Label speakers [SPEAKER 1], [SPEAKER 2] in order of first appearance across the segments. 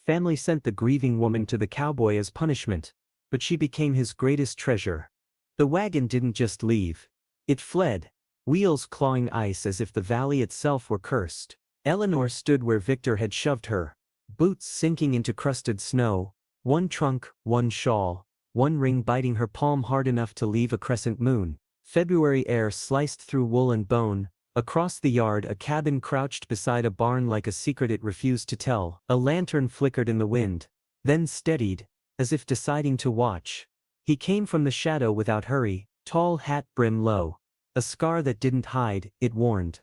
[SPEAKER 1] family sent the grieving woman to the cowboy as punishment, but she became his greatest treasure. The wagon didn't just leave. It fled, wheels clawing ice as if the valley itself were cursed. Eleanor stood where Victor had shoved her, boots sinking into crusted snow, one trunk, one shawl, one ring biting her palm hard enough to leave a crescent moon. February air sliced through wool and bone. Across the yard a cabin crouched beside a barn like a secret it refused to tell. A lantern flickered in the wind, then steadied, as if deciding to watch. He came from the shadow without hurry, tall hat brim low. A scar that didn't hide, it warned.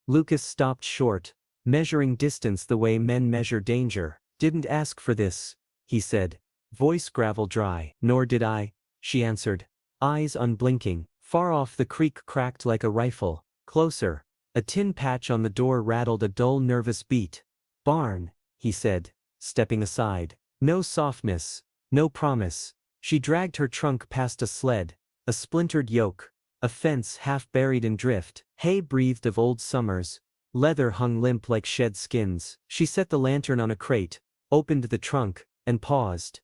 [SPEAKER 1] Lucas stopped short, measuring distance the way men measure danger. "Didn't ask for this," he said, voice gravel dry. "Nor did I," she answered, eyes unblinking. Far off the creek cracked like a rifle. Closer, a tin patch on the door rattled a dull nervous beat. "Barn," he said, stepping aside. No softness, no promise. She dragged her trunk past a sled, a splintered yoke, a fence half buried in drift. Hay breathed of old summers. Leather hung limp like shed skins. She set the lantern on a crate, opened the trunk, and paused.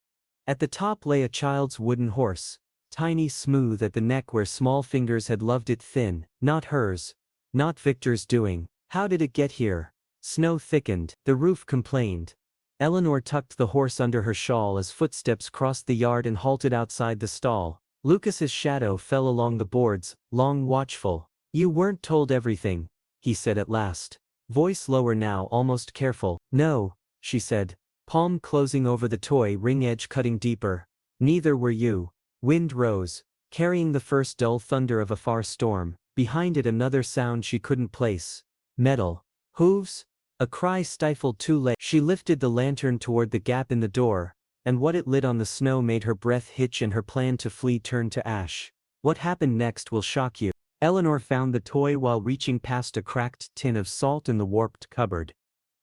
[SPEAKER 1] At the top lay a child's wooden horse, tiny, smooth at the neck where small fingers had loved it, thin. Not hers. Not Victor's doing. How did it get here? Snow thickened. The roof complained. Eleanor tucked the horse under her shawl as footsteps crossed the yard and halted outside the stall. Lucas's shadow fell along the boards, long, watchful. "You weren't told everything," he said at last, voice lower now, almost careful. "No," she said, palm closing over the toy, ring edge cutting deeper. "Neither were you." Wind rose, carrying the first dull thunder of a far storm. Behind it another sound she couldn't place. Metal. Hooves? A cry stifled too late. She lifted the lantern toward the gap in the door, and what it lit on the snow made her breath hitch and her plan to flee turn to ash. What happened next will shock you. Eleanor found the toy while reaching past a cracked tin of salt in the warped cupboard.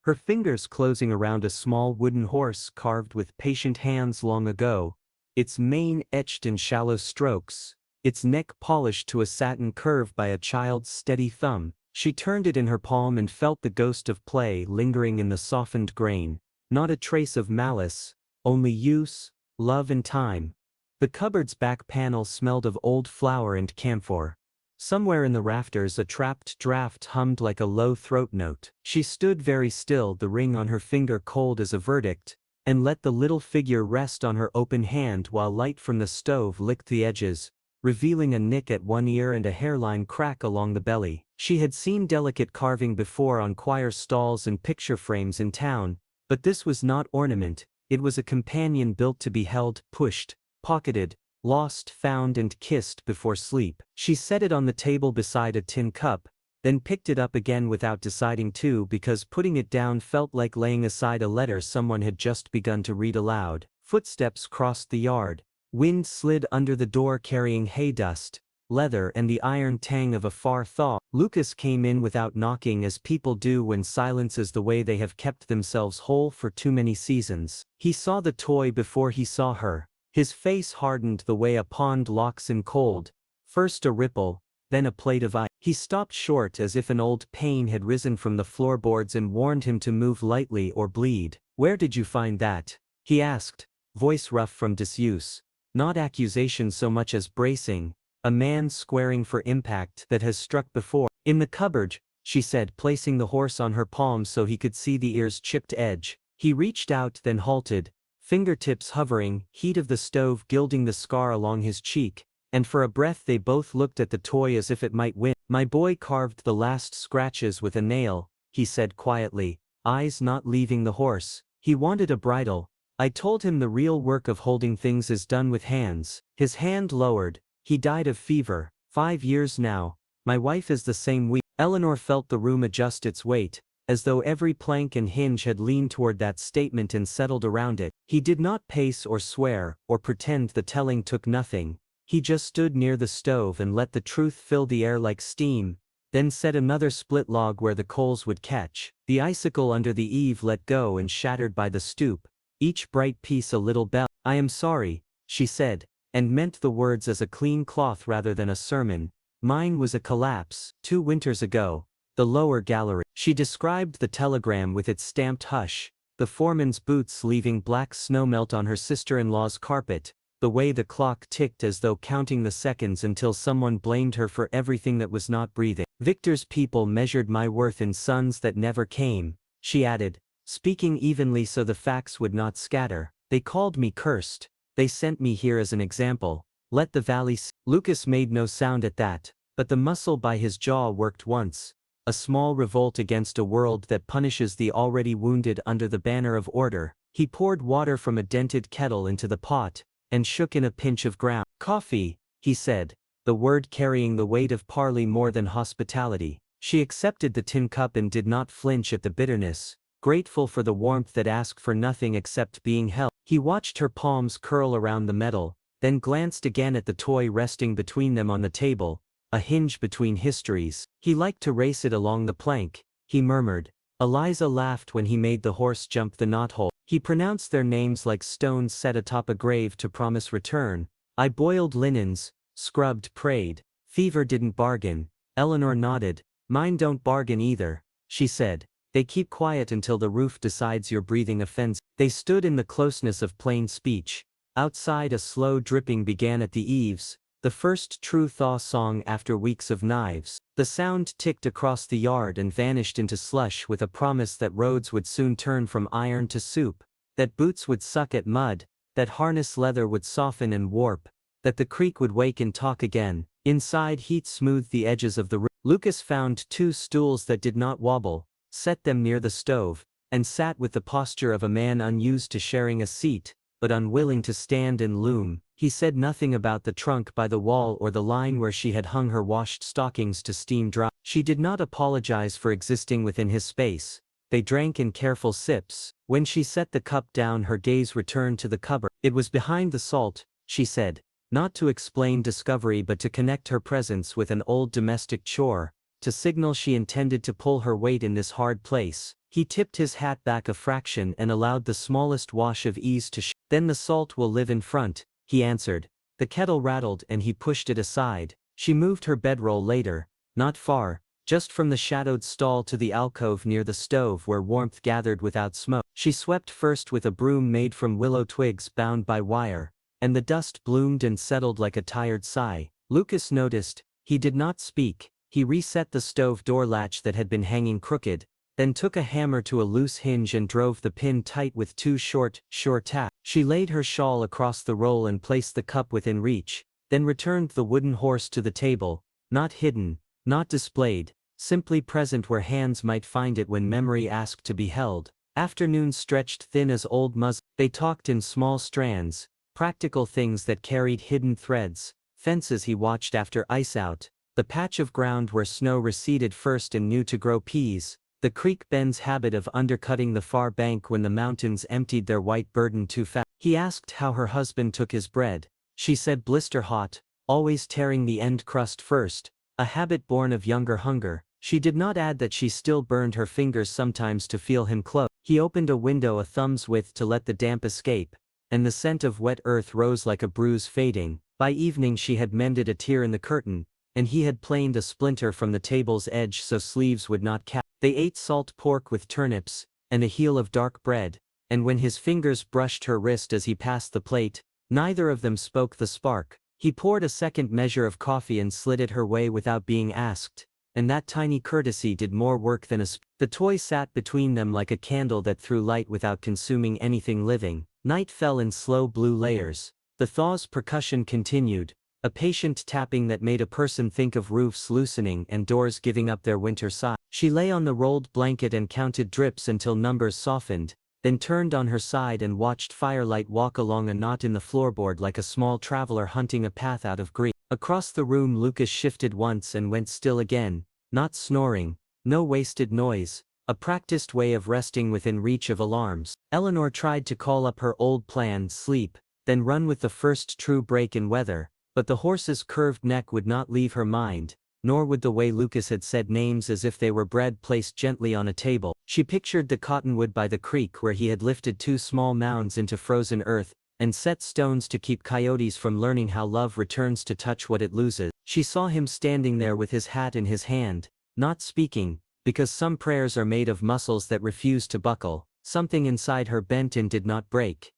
[SPEAKER 1] Her fingers closing around a small wooden horse carved with patient hands long ago, its mane etched in shallow strokes, its neck polished to a satin curve by a child's steady thumb. She turned it in her palm and felt the ghost of play lingering in the softened grain. Not a trace of malice, only use, love and time. The cupboard's back panel smelled of old flour and camphor. Somewhere in the rafters a trapped draft hummed like a low throat note. She stood very still, the ring on her finger cold as a verdict, and let the little figure rest on her open hand while light from the stove licked the edges, revealing a nick at one ear and a hairline crack along the belly. She had seen delicate carving before on choir stalls and picture frames in town, but this was not ornament, it was a companion built to be held, pushed, pocketed, lost, found and kissed before sleep. She set it on the table beside a tin cup, then picked it up again without deciding to, because putting it down felt like laying aside a letter someone had just begun to read aloud. Footsteps crossed the yard. Wind slid under the door carrying hay dust, leather and the iron tang of a far thaw. Lucas came in without knocking, as people do when silence is the way they have kept themselves whole for too many seasons. He saw the toy before he saw her. His face hardened the way a pond locks in cold, first a ripple, then a plate of ice. He stopped short as if an old pain had risen from the floorboards and warned him to move lightly or bleed. "Where did you find that?" he asked, voice rough from disuse. Not accusation so much as bracing, a man squaring for impact that has struck before. "In the cupboard," she said, placing the horse on her palm so he could see the ear's chipped edge. He reached out then halted, fingertips hovering, heat of the stove gilding the scar along his cheek, and for a breath they both looked at the toy as if it might win. "My boy carved the last scratches with a nail," he said quietly, eyes not leaving the horse. "He wanted a bridle. I told him the real work of holding things is done with hands." His hand lowered. "He died of fever. 5 years now. My wife is the same week." Eleanor felt the room adjust its weight, as though every plank and hinge had leaned toward that statement and settled around it. He did not pace or swear, or pretend the telling took nothing. He just stood near the stove and let the truth fill the air like steam, then set another split log where the coals would catch. The icicle under the eave let go and shattered by the stoop, each bright piece a little bell. "I am sorry," she said, and meant the words as a clean cloth rather than a sermon. "Mine was a collapse. 2 winters ago. The lower gallery." She described the telegram with its stamped hush, the foreman's boots leaving black snowmelt on her sister-in-law's carpet, the way the clock ticked as though counting the seconds until someone blamed her for everything that was not breathing. Victor's people measured my worth in suns that never came, she added, speaking evenly so the facts would not scatter. They called me cursed. They sent me here as an example. Let the valley see. Lucas made no sound at that, but the muscle by his jaw worked once. A small revolt against a world that punishes the already wounded under the banner of order. He poured water from a dented kettle into the pot, and shook in a pinch of ground. Coffee, he said, the word carrying the weight of parley more than hospitality. She accepted the tin cup and did not flinch at the bitterness, grateful for the warmth that asked for nothing except being held. He watched her palms curl around the metal, then glanced again at the toy resting between them on the table, a hinge between histories. He liked to race it along the plank, he murmured. Eliza laughed when he made the horse jump the knothole. He pronounced their names like stones set atop a grave to promise return. I boiled linens, scrubbed, prayed. Fever didn't bargain. Eleanor nodded. Mine don't bargain either, she said. They keep quiet until the roof decides your breathing offends. They stood in the closeness of plain speech. Outside a slow dripping began at the eaves, the first true thaw song after weeks of knives. The sound ticked across the yard and vanished into slush with a promise that roads would soon turn from iron to soup, that boots would suck at mud, that harness leather would soften and warp, that the creek would wake and talk again. Inside heat smoothed the edges of the room. Lucas found 2 stools that did not wobble, set them near the stove, and sat with the posture of a man unused to sharing a seat, but unwilling to stand and loom. He said nothing about the trunk by the wall or the line where she had hung her washed stockings to steam dry. She did not apologize for existing within his space. They drank in careful sips. When she set the cup down, her gaze returned to the cupboard. It was behind the salt, she said, not to explain discovery but to connect her presence with an old domestic chore, to signal she intended to pull her weight in this hard place. He tipped his hat back a fraction and allowed the smallest wash of ease to Then the salt will live in front, he answered. The kettle rattled and he pushed it aside. She moved her bedroll later, not far, just from the shadowed stall to the alcove near the stove where warmth gathered without smoke. She swept first with a broom made from willow twigs bound by wire, and the dust bloomed and settled like a tired sigh. Lucas noticed. He did not speak. He reset the stove door latch that had been hanging crooked, then took a hammer to a loose hinge and drove the pin tight with 2 short, sure taps. She laid her shawl across the roll and placed the cup within reach, then returned the wooden horse to the table, not hidden, not displayed, simply present where hands might find it when memory asked to be held. Afternoons stretched thin as old muslin. They talked in small strands, practical things that carried hidden threads. Fences he watched after ice out, the patch of ground where snow receded first and knew to grow peas, the creek bend's habit of undercutting the far bank when the mountains emptied their white burden too fast. He asked how her husband took his bread. She said blister hot, always tearing the end crust first, a habit born of younger hunger. She did not add that she still burned her fingers sometimes to feel him close. He opened a window a thumb's width to let the damp escape, and the scent of wet earth rose like a bruise fading. By evening she had mended a tear in the curtain, and he had planed a splinter from the table's edge so sleeves would not catch. They ate salt pork with turnips, and a heel of dark bread, and when his fingers brushed her wrist as he passed the plate, neither of them spoke the spark. He poured a second measure of coffee and slid it her way without being asked, and that tiny courtesy did more work than a The toy sat between them like a candle that threw light without consuming anything living. Night fell in slow blue layers. The thaw's percussion continued, a patient tapping that made a person think of roofs loosening and doors giving up their winter sigh. She lay on the rolled blanket and counted drips until numbers softened, then turned on her side and watched firelight walk along a knot in the floorboard like a small traveler hunting a path out of grief. Across the room Lucas shifted once and went still again, not snoring, no wasted noise, a practiced way of resting within reach of alarms. Eleanor tried to call up her old plan, sleep, then run with the first true break in weather, but the horse's curved neck would not leave her mind, nor would the way Lucas had said names as if they were bread placed gently on a table. She pictured the cottonwood by the creek where he had lifted 2 small mounds into frozen earth, and set stones to keep coyotes from learning how love returns to touch what it loses. She saw him standing there with his hat in his hand, not speaking, because some prayers are made of muscles that refuse to buckle, something inside her bent and did not break.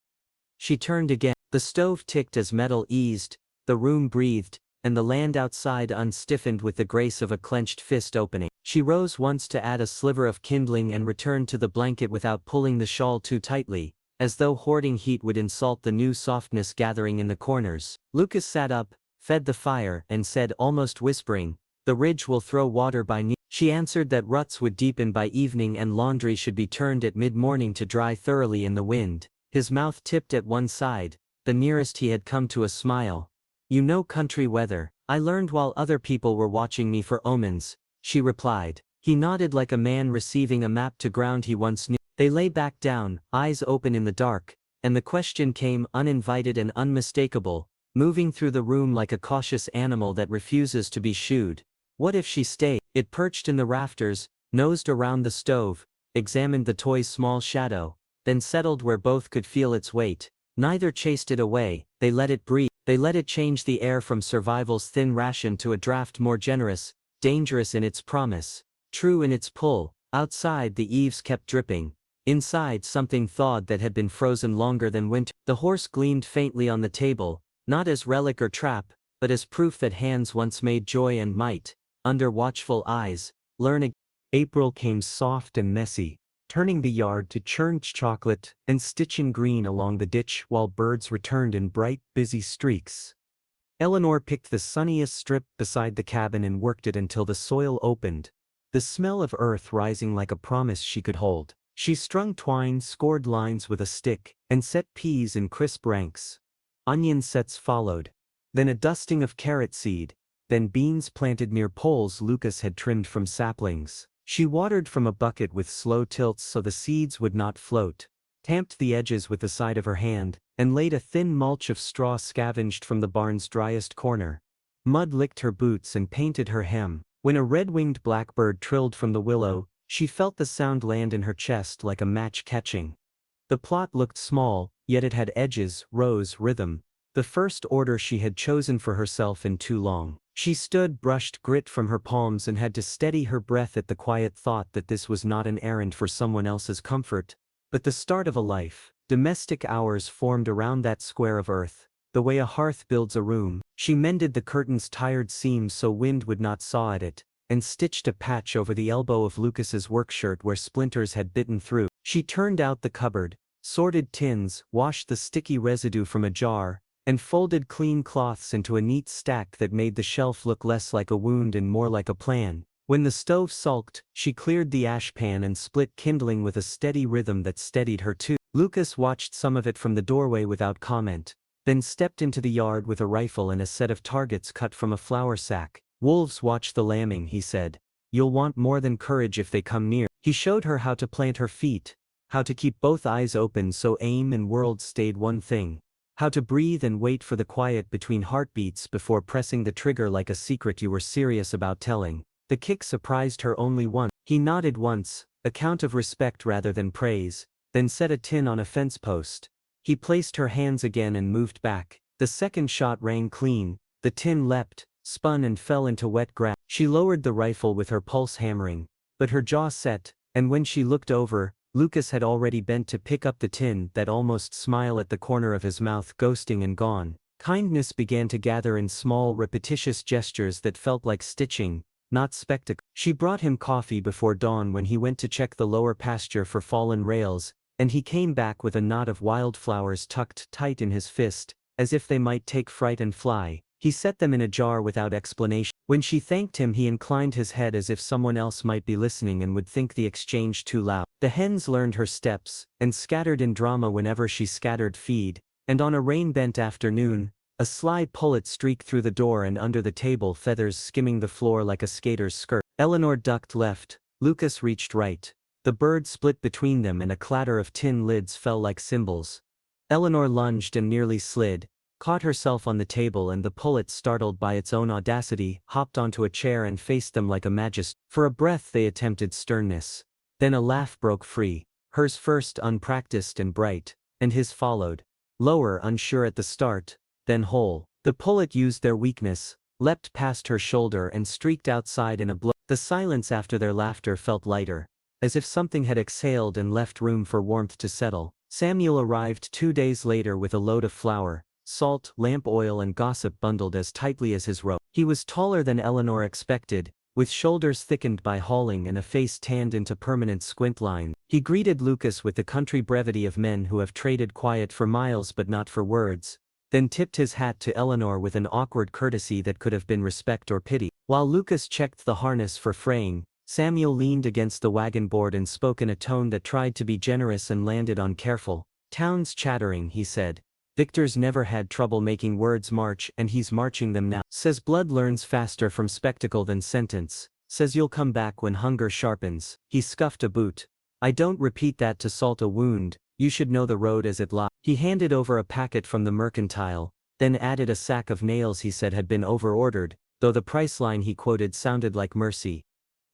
[SPEAKER 1] She turned again. The stove ticked as metal eased, the room breathed, and the land outside unstiffened with the grace of a clenched fist opening. She rose once to add a sliver of kindling and returned to the blanket without pulling the shawl too tightly, as though hoarding heat would insult the new softness gathering in the corners. Lucas sat up, fed the fire, and said almost whispering, "The ridge will throw water by noon." She answered that ruts would deepen by evening and laundry should be turned at mid-morning to dry thoroughly in the wind. His mouth tipped at one side, the nearest he had come to a smile. "You know country weather. I learned while other people were watching me for omens," she replied. He nodded like a man receiving a map to ground he once knew. They lay back down, eyes open in the dark, and the question came uninvited and unmistakable, moving through the room like a cautious animal that refuses to be shooed. What if she stayed? It perched in the rafters, nosed around the stove, examined the toy's small shadow, then settled where both could feel its weight. Neither chased it away, they let it breathe. They let it change the air from survival's thin ration to a draft more generous, dangerous in its promise, true in its pull. Outside the eaves kept dripping. Inside something thawed that had been frozen longer than winter. The horse gleamed faintly on the table, not as relic or trap, but as proof that hands once made joy and might, under watchful eyes, learn again. April came soft and messy, turning the yard to churned chocolate and stitching green along the ditch while birds returned in bright, busy streaks. Eleanor picked the sunniest strip beside the cabin and worked it until the soil opened, the smell of earth rising like a promise she could hold. She strung twine, scored lines with a stick, and set peas in crisp ranks. Onion sets followed, then a dusting of carrot seed, then beans planted near poles Lucas had trimmed from saplings. She watered from a bucket with slow tilts so the seeds would not float, tamped the edges with the side of her hand, and laid a thin mulch of straw scavenged from the barn's driest corner. Mud licked her boots and painted her hem. When a red-winged blackbird trilled from the willow, she felt the sound land in her chest like a match catching. The plot looked small, yet it had edges, rows, rhythm, the first order she had chosen for herself in too long. She stood, brushed grit from her palms and had to steady her breath at the quiet thought that this was not an errand for someone else's comfort, but the start of a life. Domestic hours formed around that square of earth, the way a hearth builds a room. She mended the curtain's tired seams so wind would not saw at it, and stitched a patch over the elbow of Lucas's workshirt where splinters had bitten through. She turned out the cupboard, sorted tins, washed the sticky residue from a jar, and folded clean cloths into a neat stack that made the shelf look less like a wound and more like a plan. When the stove sulked, she cleared the ashpan and split kindling with a steady rhythm that steadied her too. Lucas watched some of it from the doorway without comment, then stepped into the yard with a rifle and a set of targets cut from a flour sack. "Wolves watch the lambing," he said. "You'll want more than courage if they come near." He showed her how to plant her feet, how to keep both eyes open so aim and world stayed one thing, how to breathe and wait for the quiet between heartbeats before pressing the trigger like a secret you were serious about telling. The kick surprised her only once. He nodded once, a count of respect rather than praise, then set a tin on a fence post. He placed her hands again and moved back. The second shot rang clean, the tin leapt, spun and fell into wet grass. She lowered the rifle with her pulse hammering, but her jaw set, and when she looked over, Lucas had already bent to pick up the tin, that almost smile at the corner of his mouth ghosting and gone. Kindness began to gather in small repetitious gestures that felt like stitching, not spectacle. She brought him coffee before dawn when he went to check the lower pasture for fallen rails, and he came back with a knot of wildflowers tucked tight in his fist, as if they might take fright and fly. He set them in a jar without explanation. When she thanked him, he inclined his head as if someone else might be listening and would think the exchange too loud. The hens learned her steps, and scattered in drama whenever she scattered feed, and on a rain-bent afternoon, a sly pullet streaked through the door and under the table, feathers skimming the floor like a skater's skirt. Eleanor ducked left, Lucas reached right. The bird split between them and a clatter of tin lids fell like cymbals. Eleanor lunged and nearly slid, caught herself on the table, and the pullet, startled by its own audacity, hopped onto a chair and faced them like a majesty. For a breath they attempted sternness. Then a laugh broke free, hers first, unpracticed and bright, and his followed. Lower, unsure at the start, then whole. The pullet used their weakness, leapt past her shoulder and streaked outside in a blow. The silence after their laughter felt lighter. as if something had exhaled and left room for warmth to settle. Samuel arrived 2 days later with a load of flour, salt, lamp oil and gossip bundled as tightly as his robe. He was taller than Eleanor expected, with shoulders thickened by hauling and a face tanned into permanent squint lines. He greeted Lucas with the country brevity of men who have traded quiet for miles but not for words, then tipped his hat to Eleanor with an awkward courtesy that could have been respect or pity. While Lucas checked the harness for fraying, Samuel leaned against the wagon board and spoke in a tone that tried to be generous and landed on careful. "Town's chattering," he said. "Victor's never had trouble making words march and he's marching them now. Says blood learns faster from spectacle than sentence. Says you'll come back when hunger sharpens." He scuffed a boot. "I don't repeat that to salt a wound, you should know the road as it lies." He handed over a packet from the mercantile, then added a sack of nails he said had been overordered, though the price line he quoted sounded like mercy.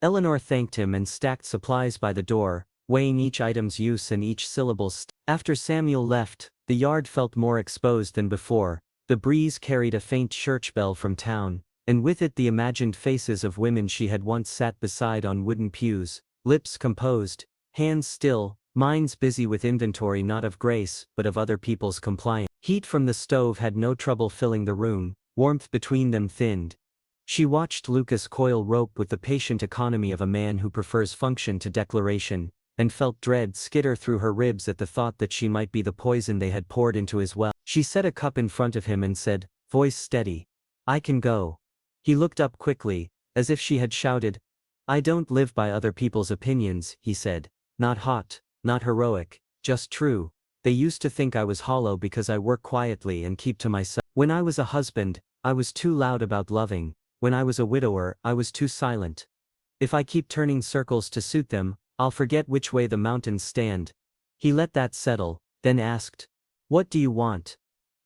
[SPEAKER 1] Eleanor thanked him and stacked supplies by the door, weighing each item's use and each syllable's. After Samuel left, the yard felt more exposed than before. The breeze carried a faint church bell from town, and with it the imagined faces of women she had once sat beside on wooden pews, lips composed, hands still, minds busy with inventory not of grace but of other people's compliance. Heat from the stove had no trouble filling the room, warmth between them thinned. She watched Lucas coil rope with the patient economy of a man who prefers function to declaration, and felt dread skitter through her ribs at the thought that she might be the poison they had poured into his well. She set a cup in front of him and said, voice steady, "I can go." He looked up quickly, as if she had shouted. "I don't live by other people's opinions," he said. "Not hot, not heroic, just true. They used to think I was hollow because I work quietly and keep to myself. When I was a husband, I was too loud about loving. When I was a widower, I was too silent. If I keep turning circles to suit them, I'll forget which way the mountains stand." He let that settle, then asked, "What do you want?"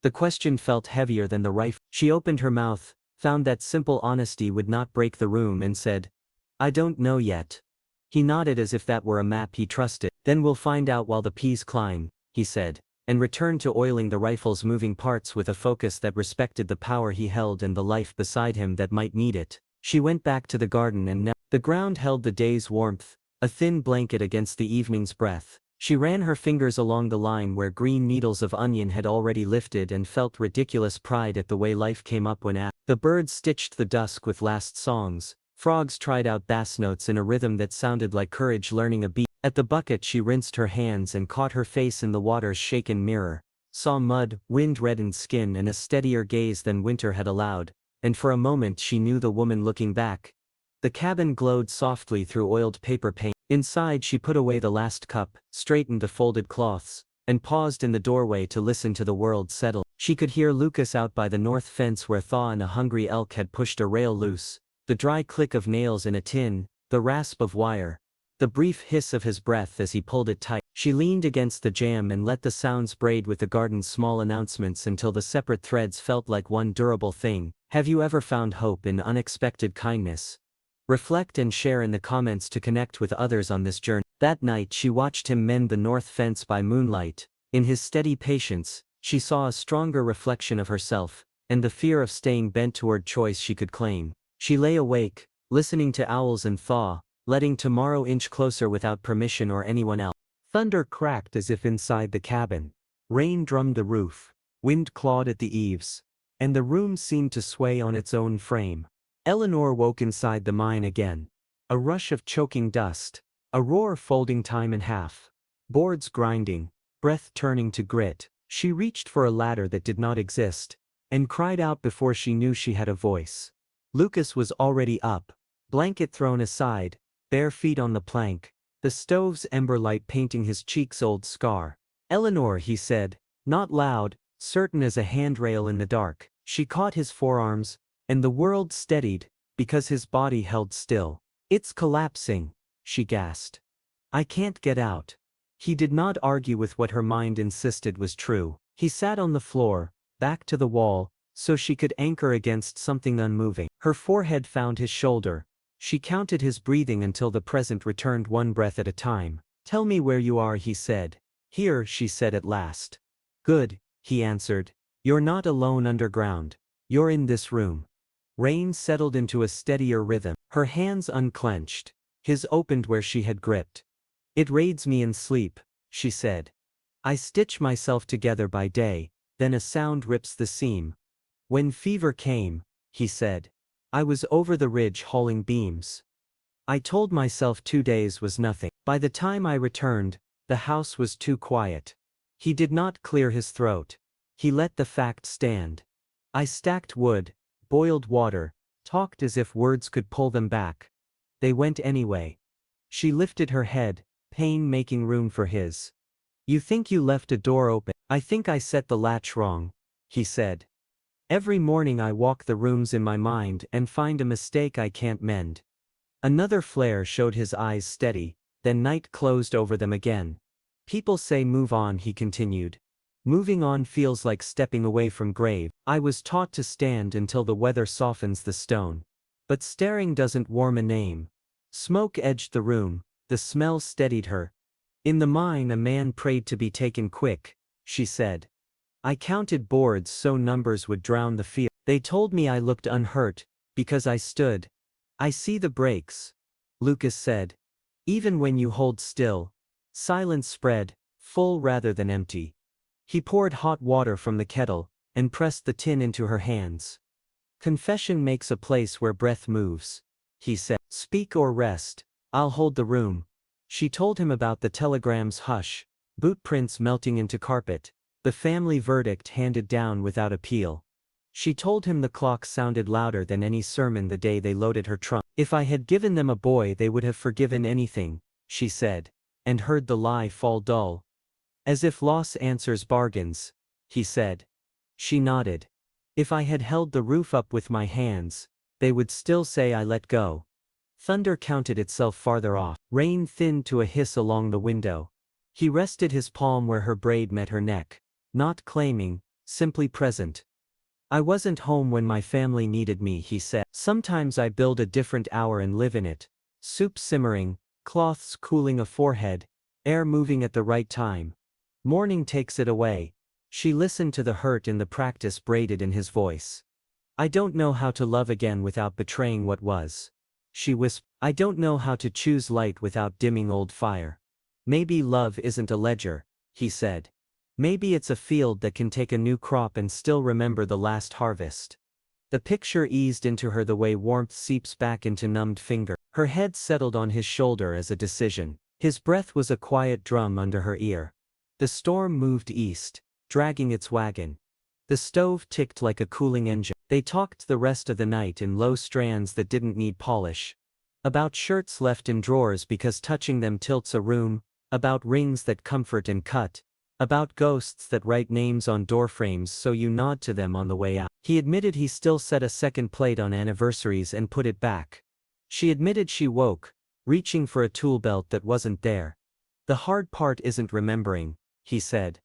[SPEAKER 1] The question felt heavier than the rifle. She opened her mouth, found that simple honesty would not break the room and said, "I don't know yet." He nodded as if that were a map he trusted. "Then we'll find out while the peas climb," he said, and returned to oiling the rifle's moving parts with a focus that respected the power he held and the life beside him that might need it. She went back to the garden and the ground held the day's warmth, a thin blanket against the evening's breath. She ran her fingers along the line where green needles of onion had already lifted and felt ridiculous pride at the way life came up when asked. The birds stitched the dusk with last songs, frogs tried out bass notes in a rhythm that sounded like courage learning a beat. At the bucket she rinsed her hands and caught her face in the water's shaken mirror, saw mud, wind-reddened skin and a steadier gaze than winter had allowed, and for a moment she knew the woman looking back. The cabin glowed softly through oiled paper paint. Inside she put away the last cup, straightened the folded cloths, and paused in the doorway to listen to the world settle. She could hear Lucas out by the north fence where Thaw and a hungry elk had pushed a rail loose, the dry click of nails in a tin, the rasp of wire, the brief hiss of his breath as he pulled it tight. She leaned against the jamb and let the sounds braid with the garden's small announcements until the separate threads felt like one durable thing. Have you ever found hope in unexpected kindness? Reflect and share in the comments to connect with others on this journey. That night she watched him mend the north fence by moonlight. In his steady patience, she saw a stronger reflection of herself, and the fear of staying bent toward choice she could claim. She lay awake, listening to owls and Thaw, letting tomorrow inch closer without permission or anyone else. Thunder cracked as if inside the cabin. Rain drummed the roof. Wind clawed at the eaves. And the room seemed to sway on its own frame. Eleanor woke inside the mine again. A rush of choking dust. A roar folding time in half. Boards grinding. Breath turning to grit. She reached for a ladder that did not exist, and cried out before she knew she had a voice. Lucas was already up. Blanket thrown aside, bare feet on the plank, the stove's ember light painting his cheek's old scar. "Eleanor," he said, not loud, certain as a handrail in the dark. She caught his forearms, and the world steadied, because his body held still. "It's collapsing," she gasped. "I can't get out." He did not argue with what her mind insisted was true. He sat on the floor, back to the wall, so she could anchor against something unmoving. Her forehead found his shoulder. She counted his breathing until the present returned one breath at a time. "Tell me where you are," he said. "Here," she said at last. "Good," he answered. "You're not alone underground. You're in this room." Rain settled into a steadier rhythm. Her hands unclenched. His opened where she had gripped. It raids me in sleep, she said. I stitch myself together by day, then a sound rips the seam. When fever came, he said, I was over the ridge hauling beams. I told myself 2 days was nothing. By the time I returned, the house was too quiet. He did not clear his throat. He let the fact stand. I stacked wood, boiled water, talked as if words could pull them back. They went anyway. She lifted her head, pain making room for his. You think you left a door open? I think I set the latch wrong, he said. Every morning I walk the rooms in my mind and find a mistake I can't mend. Another flare showed his eyes steady, then night closed over them again. People say move on, he continued. Moving on feels like stepping away from grave. I was taught to stand until the weather softens the stone. But staring doesn't warm a name. Smoke edged the room, the smell steadied her. In the mine a man prayed to be taken quick, she said. I counted boards so numbers would drown the field. They told me I looked unhurt, because I stood. I see the breaks, Lucas said. Even when you hold still. Silence spread, full rather than empty. He poured hot water from the kettle, and pressed the tin into her hands. Confession makes a place where breath moves, he said. Speak or rest, I'll hold the room. She told him about the telegram's hush, boot prints melting into carpet, the family verdict handed down without appeal. She told him the clock sounded louder than any sermon the day they loaded her trunk. If I had given them a boy they would have forgiven anything, she said, and heard the lie fall dull. As if loss answers bargains, he said. She nodded. If I had held the roof up with my hands, they would still say I let go. Thunder counted itself farther off. Rain thinned to a hiss along the window. He rested his palm where her braid met her neck. Not claiming, simply present. I wasn't home when my family needed me, he said. Sometimes I build a different hour and live in it. Soup simmering, cloths cooling a forehead, air moving at the right time. Morning takes it away. She listened to the hurt in the practice braided in his voice. I don't know how to love again without betraying what was. She whispered. I don't know how to choose light without dimming old fire. Maybe love isn't a ledger, he said. Maybe it's a field that can take a new crop and still remember the last harvest. The picture eased into her the way warmth seeps back into numbed finger. Her head settled on his shoulder as a decision. His breath was a quiet drum under her ear. The storm moved east, dragging its wagon. The stove ticked like a cooling engine. They talked the rest of the night in low strands that didn't need polish. About shirts left in drawers because touching them tilts a room, about rings that comfort and cut, about ghosts that write names on doorframes so you nod to them on the way out. He admitted he still set a second plate on anniversaries and put it back. She admitted she woke, reaching for a tool belt that wasn't there. The hard part isn't remembering, he said.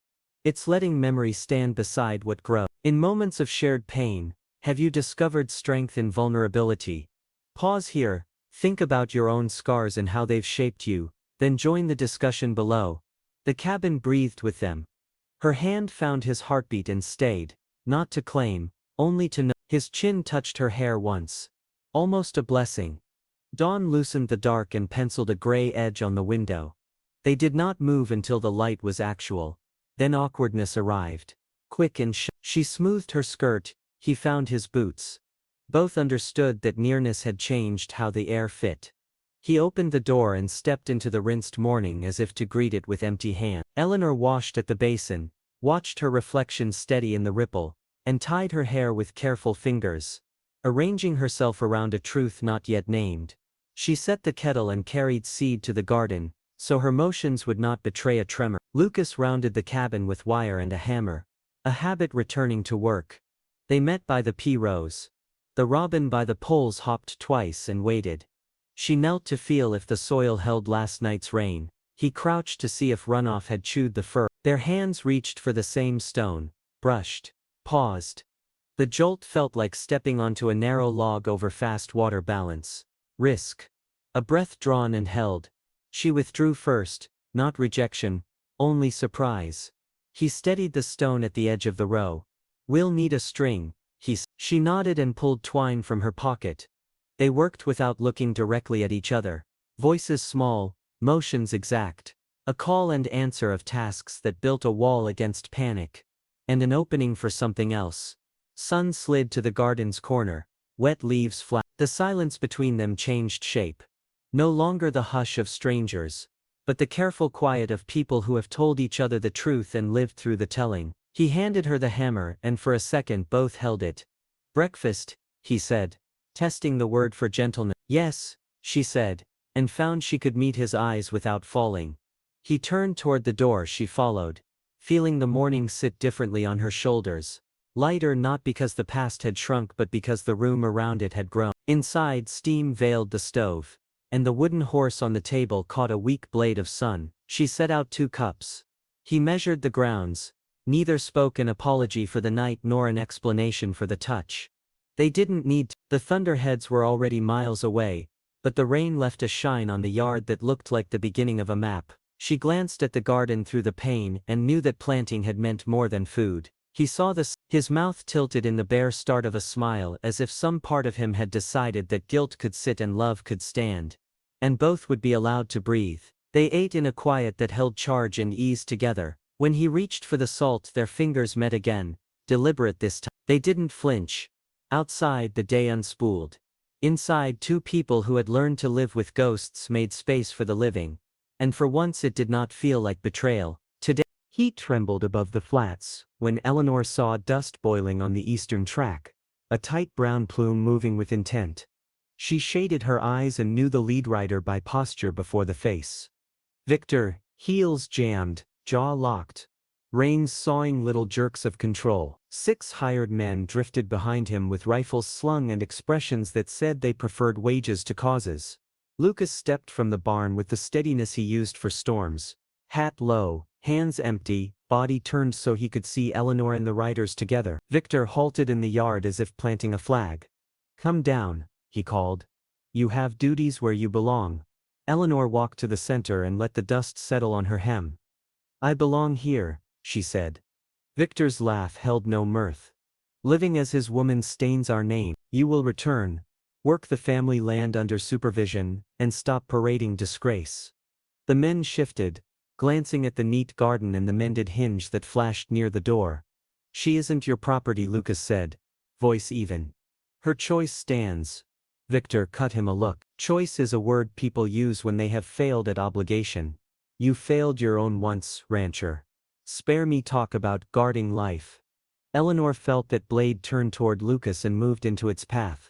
[SPEAKER 1] It's letting memory stand beside what grows. In moments of shared pain, have you discovered strength in vulnerability? Pause here, think about your own scars and how they've shaped you, then join the discussion below. The cabin breathed with them. Her hand found his heartbeat and stayed, not to claim, only to know. His chin touched her hair once. Almost a blessing. Dawn loosened the dark and penciled a gray edge on the window. They did not move until the light was actual. Then awkwardness arrived. Quick and she smoothed her skirt, he found his boots. Both understood that nearness had changed how the air fit. He opened the door and stepped into the rinsed morning as if to greet it with empty hands. Eleanor washed at the basin, watched her reflection steady in the ripple, and tied her hair with careful fingers, arranging herself around a truth not yet named. She set the kettle and carried seed to the garden, so her motions would not betray a tremor. Lucas rounded the cabin with wire and a hammer, a habit returning to work. They met by the pea rows. The robin by the poles hopped twice and waited. She knelt to feel if the soil held last night's rain. He crouched to see if runoff had chewed the fur. Their hands reached for the same stone, brushed, paused. The jolt felt like stepping onto a narrow log over fast water balance. Risk. A breath drawn and held. She withdrew first, not rejection, only surprise. He steadied the stone at the edge of the row. We'll need a string, he said. She nodded and pulled twine from her pocket. They worked without looking directly at each other. Voices small, motions exact. A call and answer of tasks that built a wall against panic. And an opening for something else. Sun slid to the garden's corner, wet leaves flat. The silence between them changed shape. No longer the hush of strangers, but the careful quiet of people who have told each other the truth and lived through the telling. He handed her the hammer and for a second both held it. Breakfast, he said, testing the word for gentleness. Yes, she said, and found she could meet his eyes without falling. He turned toward the door. She followed, feeling the morning sit differently on her shoulders. Lighter not because the past had shrunk but because the room around it had grown. Inside, steam veiled the stove, and the wooden horse on the table caught a weak blade of sun. She set out 2 cups. He measured the grounds. Neither spoke an apology for the night nor an explanation for the touch. They didn't need to. The thunderheads were already miles away, but the rain left a shine on the yard that looked like the beginning of a map. She glanced at the garden through the pane and knew that planting had meant more than food. He saw his mouth tilted in the bare start of a smile as if some part of him had decided that guilt could sit and love could stand. And both would be allowed to breathe. They ate in a quiet that held charge and ease together. When he reached for the salt, their fingers met again, deliberate this time. They didn't flinch. Outside, the day unspooled. Inside, 2 people who had learned to live with ghosts made space for the living. And for once it did not feel like betrayal. Today, heat trembled above the flats when Eleanor saw dust boiling on the eastern track, a tight brown plume moving with intent. She shaded her eyes and knew the lead rider by posture before the face. Victor, heels jammed, jaw locked. Reins sawing little jerks of control. 6 hired men drifted behind him with rifles slung and expressions that said they preferred wages to causes. Lucas stepped from the barn with the steadiness he used for storms. Hat low, hands empty, body turned so he could see Eleanor and the riders together. Victor halted in the yard as if planting a flag. "Come down," he called. "You have duties where you belong." Eleanor walked to the center and let the dust settle on her hem. "I belong here," she said. Victor's laugh held no mirth. "Living as his woman stains our name. You will return, work the family land under supervision, and stop parading disgrace." The men shifted, glancing at the neat garden and the mended hinge that flashed near the door. "She isn't your property," Lucas said, voice even. "Her choice stands." Victor cut him a look. Choice is a word people use when they have failed at obligation. You failed your own once, rancher. Spare me talk about guarding life. Eleanor felt that blade turn toward Lucas and moved into its path.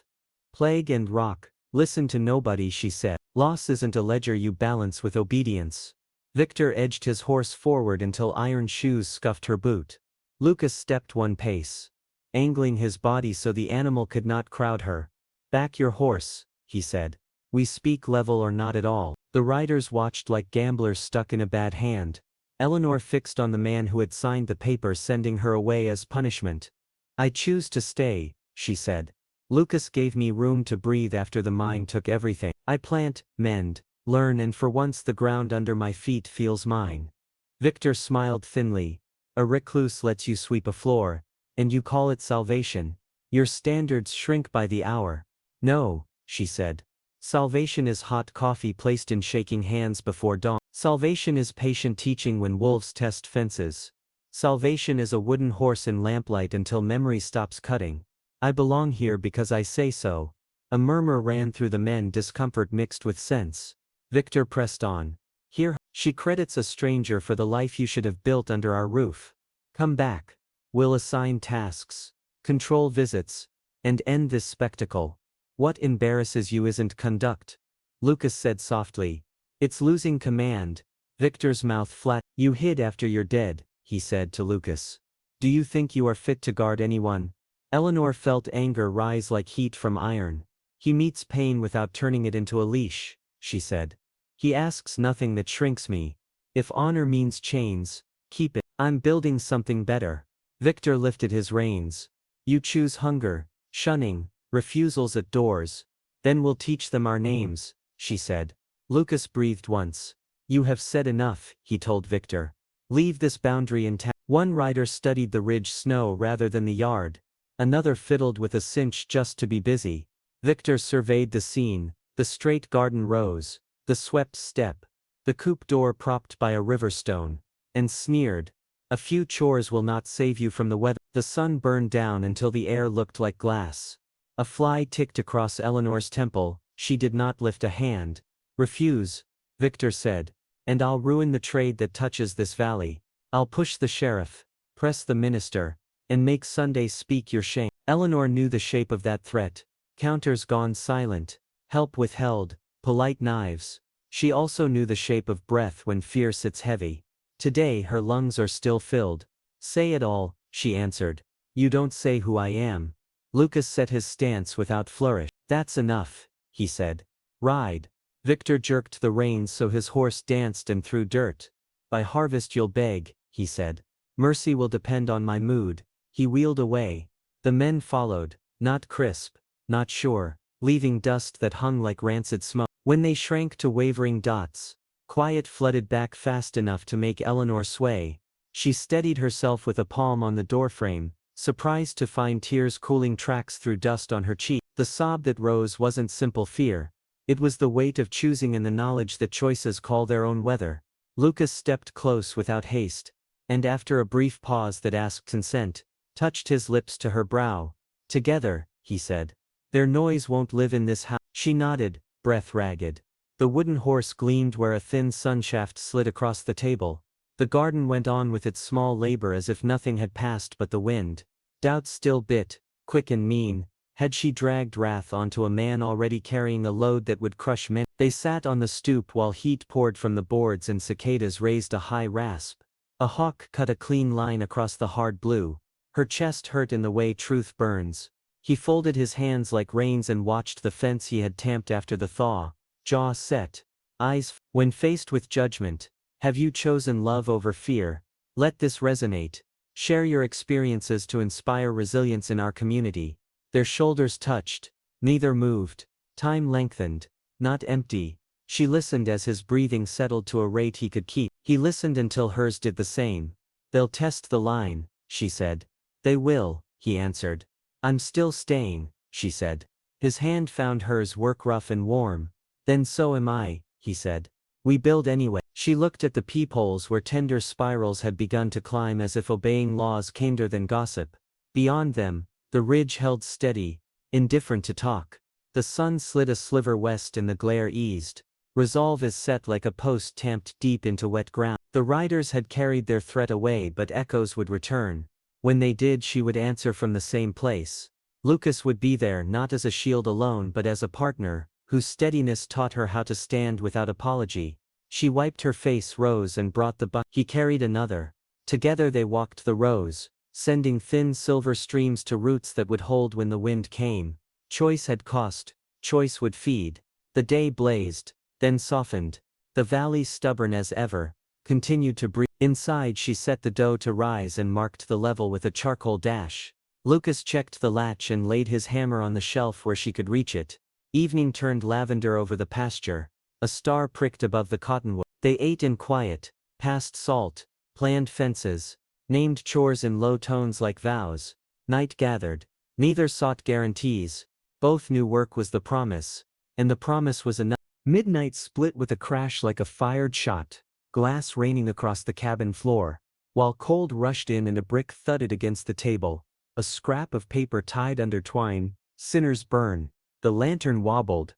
[SPEAKER 1] "Plague and rock, listen to nobody," she said. "Loss isn't a ledger you balance with obedience." Victor edged his horse forward until iron shoes scuffed her boot. Lucas stepped 1 pace, angling his body so the animal could not crowd her. "Back your horse," he said. "We speak level or not at all." The riders watched like gamblers stuck in a bad hand. Eleanor fixed on the man who had signed the paper sending her away as punishment. "I choose to stay," she said. "Lucas gave me room to breathe after the mine took everything. I plant, mend, learn, and for once the ground under my feet feels mine." Victor smiled thinly. "A recluse lets you sweep a floor, and you call it salvation. Your standards shrink by the hour." "No," she said. "Salvation is hot coffee placed in shaking hands before dawn. Salvation is patient teaching when wolves test fences. Salvation is a wooden horse in lamplight until memory stops cutting. I belong here because I say so." A murmur ran through the men, discomfort mixed with sense. Victor pressed on. "Here, she credits a stranger for the life you should have built under our roof. Come back. We'll assign tasks, control visits, and end this spectacle." "What embarrasses you isn't conduct," Lucas said softly. "It's losing command." Victor's mouth flat. "You hid after you're dead," he said to Lucas. "Do you think you are fit to guard anyone?" Eleanor felt anger rise like heat from iron. "He meets pain without turning it into a leash," she said. "He asks nothing that shrinks me. If honor means chains, keep it. I'm building something better." Victor lifted his reins. "You choose hunger, shunning, refusals at doors. Then we'll teach them our names," she said. Lucas breathed once. "You have said enough," he told Victor. "Leave this boundary intact." One rider studied the ridge snow rather than the yard. Another fiddled with a cinch just to be busy. Victor surveyed the scene, the straight garden rows, the swept step, the coupe door propped by a river stone, and sneered, "A few chores will not save you from the weather." The sun burned down until the air looked like glass. A fly ticked across Eleanor's temple. She did not lift a hand. "Refuse," Victor said, "and I'll ruin the trade that touches this valley. I'll push the sheriff, press the minister, and make Sunday speak your shame." Eleanor knew the shape of that threat. Counters gone silent, help withheld, polite knives. She also knew the shape of breath when fear sits heavy. Today her lungs are still filled. "Say it all," she answered. "You don't say who I am." Lucas set his stance without flourish. "That's enough," he said. "Ride." Victor jerked the reins so his horse danced and threw dirt. "By harvest you'll beg," he said. "Mercy will depend on my mood." He wheeled away. The men followed, not crisp, not sure, leaving dust that hung like rancid smoke. When they shrank to wavering dots, quiet flooded back fast enough to make Eleanor sway. She steadied herself with a palm on the doorframe, surprised to find tears cooling tracks through dust on her cheek. The sob that rose wasn't simple fear. It was the weight of choosing and the knowledge that choices call their own weather. Lucas stepped close without haste, and after a brief pause that asked consent, touched his lips to her brow. "Together," he said. "Their noise won't live in this house." She nodded, breath ragged. The wooden horse gleamed where a thin sunshaft slid across the table. The garden went on with its small labor as if nothing had passed but the wind. Doubt still bit, quick and mean. Had she dragged wrath onto a man already carrying a load that would crush men? They sat on the stoop while heat poured from the boards and cicadas raised a high rasp. A hawk cut a clean line across the hard blue. Her chest hurt in the way truth burns. He folded his hands like reins and watched the fence he had tamped after the thaw, jaw set, eyes. When faced with judgment, have you chosen love over fear? Let this resonate. Share your experiences to inspire resilience in our community. Their shoulders touched. Neither moved. Time lengthened. Not empty. She listened as his breathing settled to a rate he could keep. He listened until hers did the same. "They'll test the line," she said. "They will," he answered. "I'm still staying," she said. His hand found hers work rough and warm. "Then so am I," he said. "We build anyway." She looked at the peepholes where tender spirals had begun to climb as if obeying laws kinder than gossip. Beyond them, the ridge held steady, indifferent to talk. The sun slid a sliver west and the glare eased. Resolve is set like a post tamped deep into wet ground. The riders had carried their threat away but echoes would return. When they did she would answer from the same place. Lucas would be there not as a shield alone but as a partner, whose steadiness taught her how to stand without apology. She wiped her face, rose and brought the bucket. He carried another. Together they walked the rows, sending thin silver streams to roots that would hold when the wind came. Choice had cost, choice would feed. The day blazed, then softened. The valley, stubborn as ever, continued to breathe. Inside she set the dough to rise and marked the level with a charcoal dash. Lucas checked the latch and laid his hammer on the shelf where she could reach it. Evening turned lavender over the pasture. A star pricked above the cottonwood. They ate in quiet, passed salt, planned fences, named chores in low tones like vows. Night gathered. Neither sought guarantees. Both knew work was the promise, and the promise was enough. Midnight split with a crash like a fired shot, glass raining across the cabin floor, while cold rushed in and a brick thudded against the table. A scrap of paper tied under twine. "Sinners burn." The lantern wobbled.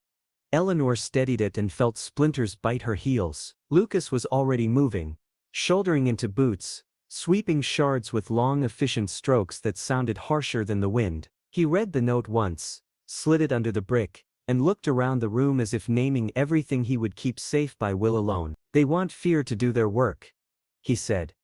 [SPEAKER 1] Eleanor steadied it and felt splinters bite her heels. Lucas was already moving, shouldering into boots, sweeping shards with long efficient strokes that sounded harsher than the wind. He read the note once, slid it under the brick, and looked around the room as if naming everything he would keep safe by will alone. "They want fear to do their work," he said.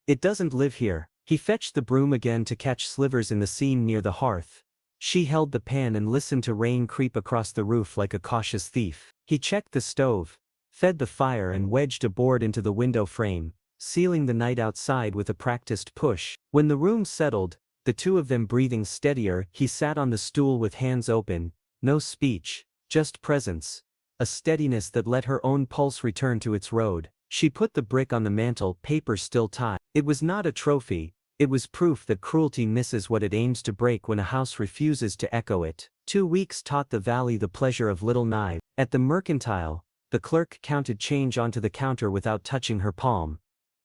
[SPEAKER 1] "It doesn't live here." He fetched the broom again to catch slivers in the seam near the hearth. She held the pan and listened to rain creep across the roof like a cautious thief. He checked the stove, fed the fire and wedged a board into the window frame, sealing the night outside with a practiced push. When the room settled, the two of them breathing steadier, he sat on the stool with hands open, no speech, just presence, a steadiness that let her own pulse return to its road. She put the brick on the mantel, paper still tied. It was not a trophy. It was proof that cruelty misses what it aims to break when a house refuses to echo it. 2 weeks taught the valley the pleasure of little knives. At the mercantile, The clerk counted change onto the counter without touching her palm.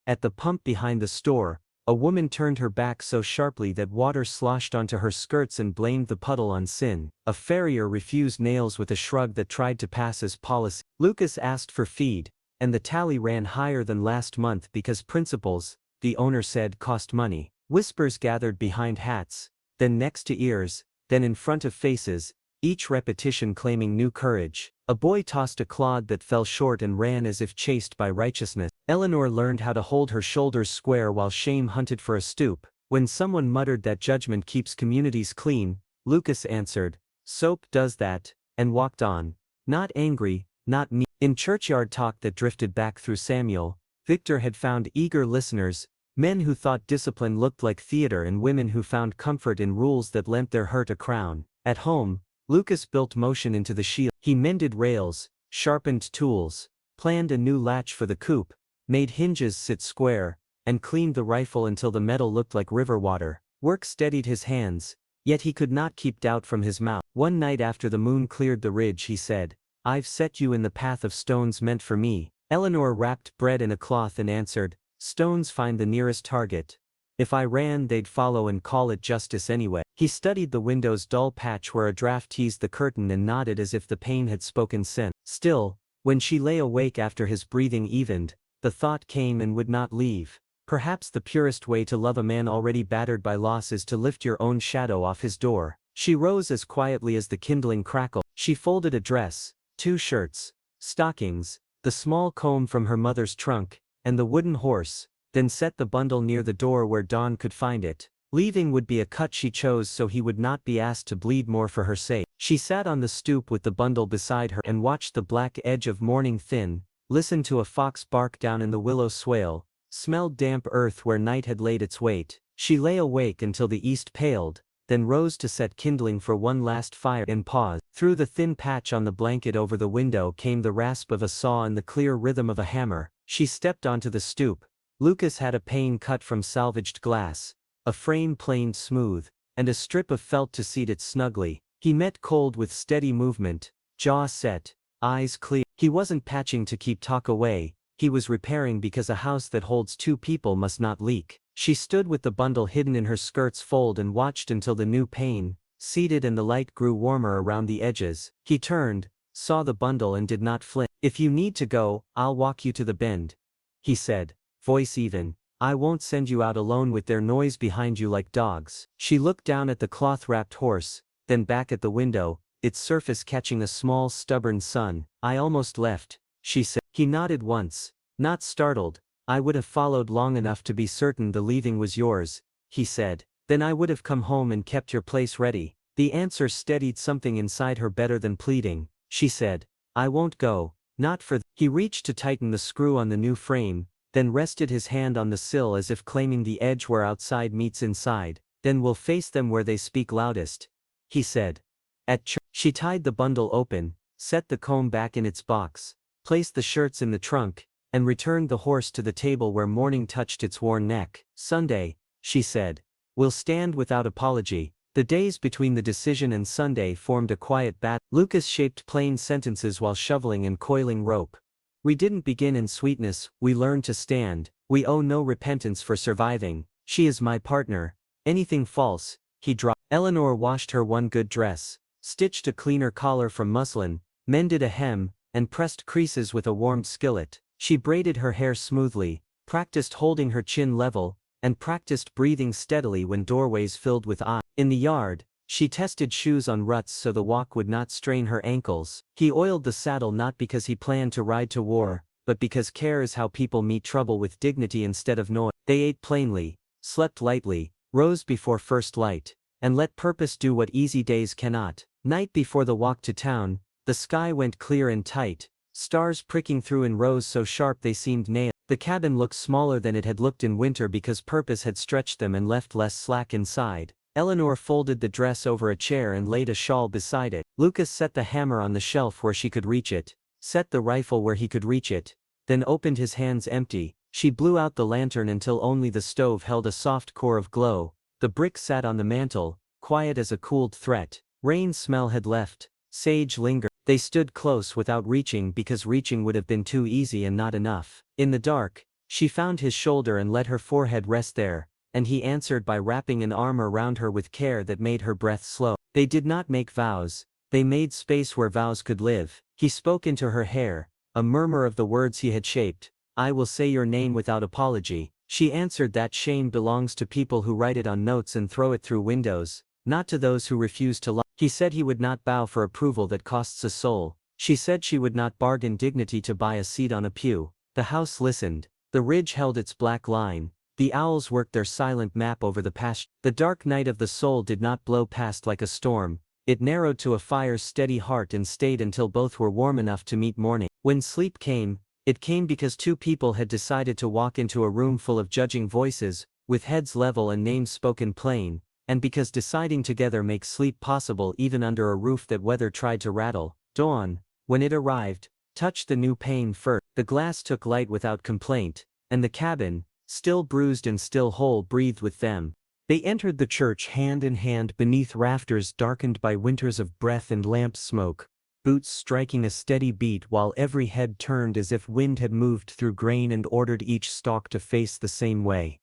[SPEAKER 1] At the pump behind the store, a woman turned her back so sharply that water sloshed onto her skirts and blamed the puddle on sin. A farrier refused nails with a shrug that tried to pass as policy. Lucas asked for feed, and the tally ran higher than last month because principals, the owner said, cost money. Whispers gathered behind hats, then next to ears, then in front of faces, each repetition claiming new courage. A boy tossed a clod that fell short and ran as if chased by righteousness. Eleanor learned how to hold her shoulders square while shame hunted for a stoop. When someone muttered that judgment keeps communities clean, Lucas answered, "Soap does that," and walked on. Not angry, not mean. In churchyard talk that drifted back through Samuel, Victor had found eager listeners, men who thought discipline looked like theater and women who found comfort in rules that lent their hurt a crown. At home, Lucas built motion into the shield. He mended rails, sharpened tools, planned a new latch for the coupe, made hinges sit square, and cleaned the rifle until the metal looked like river water. Work steadied his hands, yet he could not keep doubt from his mouth. One night after the moon cleared the ridge he said, "I've set you in the path of stones meant for me." Eleanor wrapped bread in a cloth and answered, "Stones find the nearest target. If I ran they'd follow and call it justice anyway." He studied the window's dull patch where a draft teased the curtain and nodded as if the pain had spoken sense. Still, when she lay awake after his breathing evened, the thought came and would not leave. Perhaps the purest way to love a man already battered by loss is to lift your own shadow off his door. She rose as quietly as the kindling crackled. She folded a dress, 2 shirts, stockings, the small comb from her mother's trunk, and the wooden horse, then set the bundle near the door where Dawn could find it. Leaving would be a cut she chose so he would not be asked to bleed more for her sake. She sat on the stoop with the bundle beside her and watched the black edge of morning thin, listened to a fox bark down in the willow swale, smelled damp earth where night had laid its weight. She lay awake until the east paled, then rose to set kindling for one last fire and paused. Through the thin patch on the blanket over the window came the rasp of a saw and the clear rhythm of a hammer. She stepped onto the stoop. Lucas had a pane cut from salvaged glass, a frame planed smooth, and a strip of felt to seat it snugly. He met cold with steady movement, jaw set, eyes clear. He wasn't patching to keep talk away, he was repairing because a house that holds 2 people must not leak. She stood with the bundle hidden in her skirt's fold and watched until the new pane, seated and the light grew warmer around the edges. He turned, saw the bundle and did not flinch. "If you need to go, I'll walk you to the bend," he said, voice even. "I won't send you out alone with their noise behind you like dogs." She looked down at the cloth-wrapped horse, then back at the window, its surface catching a small stubborn sun. "I almost left," she said. He nodded once, not startled. "I would have followed long enough to be certain the leaving was yours," he said. "Then I would have come home and kept your place ready." The answer steadied something inside her better than pleading. She said, "I won't go, not for He reached to tighten the screw on the new frame, then rested his hand on the sill as if claiming the edge where outside meets inside. "Then we'll face them where they speak loudest," he said. At church. She tied the bundle open, set the comb back in its box, placed the shirts in the trunk, and returned the horse to the table where morning touched its worn neck. "Sunday," she said, "will stand without apology." The days between the decision and Sunday formed a quiet battle. Lucas shaped plain sentences while shoveling and coiling rope. "We didn't begin in sweetness, we learned to stand. We owe no repentance for surviving. She is my partner. Anything false," he dropped. Eleanor washed her one good dress, stitched a cleaner collar from muslin, mended a hem, and pressed creases with a warmed skillet. She braided her hair smoothly, practiced holding her chin level, and practiced breathing steadily when doorways filled with eyes. In the yard, she tested shoes on ruts so the walk would not strain her ankles. He oiled the saddle not because he planned to ride to war, but because care is how people meet trouble with dignity instead of noise. They ate plainly, slept lightly, rose before first light, and let purpose do what easy days cannot. Night before the walk to town, the sky went clear and tight, stars pricking through in rows so sharp they seemed nailed. The cabin looked smaller than it had looked in winter because purpose had stretched them and left less slack inside. Eleanor folded the dress over a chair and laid a shawl beside it. Lucas set the hammer on the shelf where she could reach it, set the rifle where he could reach it, then opened his hands empty. She blew out the lantern until only the stove held a soft core of glow. The brick sat on the mantel, quiet as a cooled threat. Rain smell had left, sage lingered. They stood close without reaching because reaching would have been too easy and not enough. In the dark, she found his shoulder and let her forehead rest there, and he answered by wrapping an arm around her with care that made her breath slow. They did not make vows, they made space where vows could live. He spoke into her hair, a murmur of the words he had shaped. I will say your name without apology. She answered that shame belongs to people who write it on notes and throw it through windows, not to those who refuse to lie. He said he would not bow for approval that costs a soul. She said she would not bargain dignity to buy a seat on a pew. The house listened. The ridge held its black line. The owls worked their silent map over the pasture. The dark night of the soul did not blow past like a storm. It narrowed to a fire's steady heart and stayed until both were warm enough to meet morning. When sleep came, it came because two people had decided to walk into a room full of judging voices, with heads level and names spoken plain, and because deciding together makes sleep possible even under a roof that weather tried to rattle. Dawn, when it arrived, touched the new pane first. The glass took light without complaint, and the cabin, still bruised and still whole, breathed with them. They entered the church hand in hand beneath rafters darkened by winters of breath and lamp smoke, boots striking a steady beat while every head turned as if wind had moved through grain and ordered each stalk to face the same way.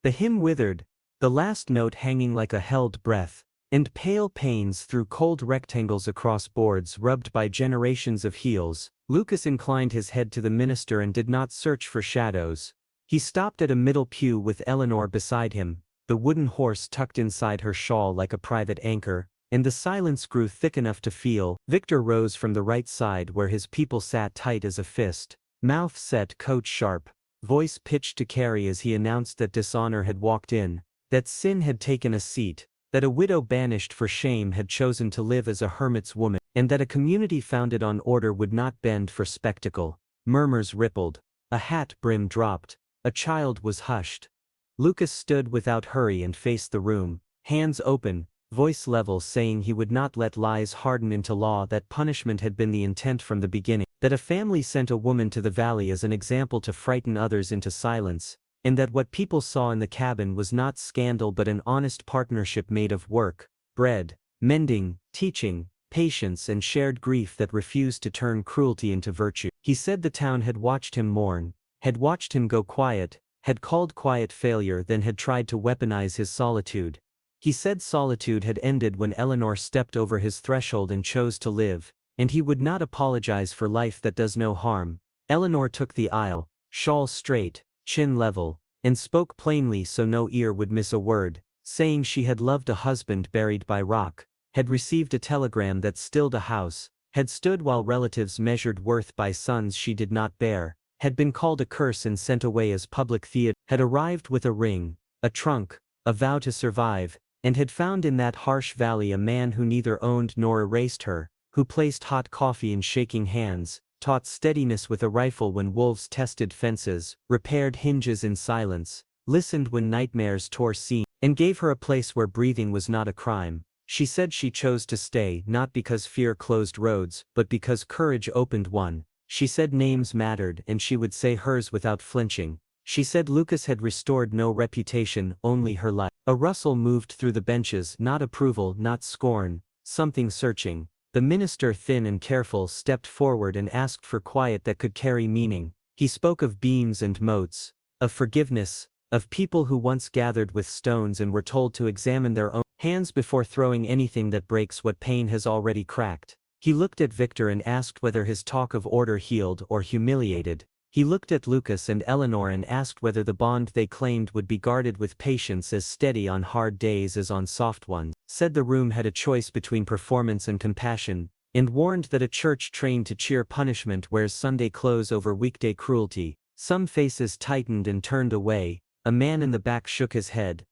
[SPEAKER 1] The hymn withered, the last note hanging like a held breath, and pale panes through cold rectangles across boards rubbed by generations of heels. Lucas inclined his head to the minister and did not search for shadows. He stopped at a middle pew with Eleanor beside him, the wooden horse tucked inside her shawl like a private anchor, and the silence grew thick enough to feel. Victor rose from the right side where his people sat tight as a fist, mouth set, coat sharp, voice pitched to carry as he announced that dishonor had walked in, that sin had taken a seat, that a widow banished for shame had chosen to live as a hermit's woman, and that a community founded on order would not bend for spectacle. Murmurs rippled. A hat brim dropped. A child was hushed. Lucas stood without hurry and faced the room, hands open, voice level, saying he would not let lies harden into law, that punishment had been the intent from the beginning, that a family sent a woman to the valley as an example to frighten others into silence, and that what people saw in the cabin was not scandal but an honest partnership made of work, bread, mending, teaching, patience and shared grief that refused to turn cruelty into virtue. He said the town had watched him mourn, had watched him go quiet, had called quiet failure, then had tried to weaponize his solitude. He said solitude had ended when Eleanor stepped over his threshold and chose to live, and he would not apologize for life that does no harm. Eleanor took the aisle, shawl straight, chin level, and spoke plainly so no ear would miss a word, saying she had loved a husband buried by rock, had received a telegram that stilled a house, had stood while relatives measured worth by sons she did not bear, had been called a curse and sent away as public theater, had arrived with a ring, a trunk, a vow to survive, and had found in that harsh valley a man who neither owned nor erased her, who placed hot coffee in shaking hands, taught steadiness with a rifle when wolves tested fences, repaired hinges in silence, listened when nightmares tore seams, and gave her a place where breathing was not a crime. She said she chose to stay not because fear closed roads, but because courage opened one. She said names mattered and she would say hers without flinching. She said Lucas had restored no reputation, only her life. A rustle moved through the benches, not approval, not scorn, something searching. The minister, thin and careful, stepped forward and asked for quiet that could carry meaning. He spoke of beams and moats, of forgiveness, of people who once gathered with stones and were told to examine their own hands before throwing anything that breaks what pain has already cracked. He looked at Victor and asked whether his talk of order healed or humiliated. He looked at Lucas and Eleanor and asked whether the bond they claimed would be guarded with patience as steady on hard days as on soft ones. Said the room had a choice between performance and compassion, and warned that a church trained to cheer punishment wears Sunday clothes over weekday cruelty. Some faces tightened and turned away. A man in the back shook his head,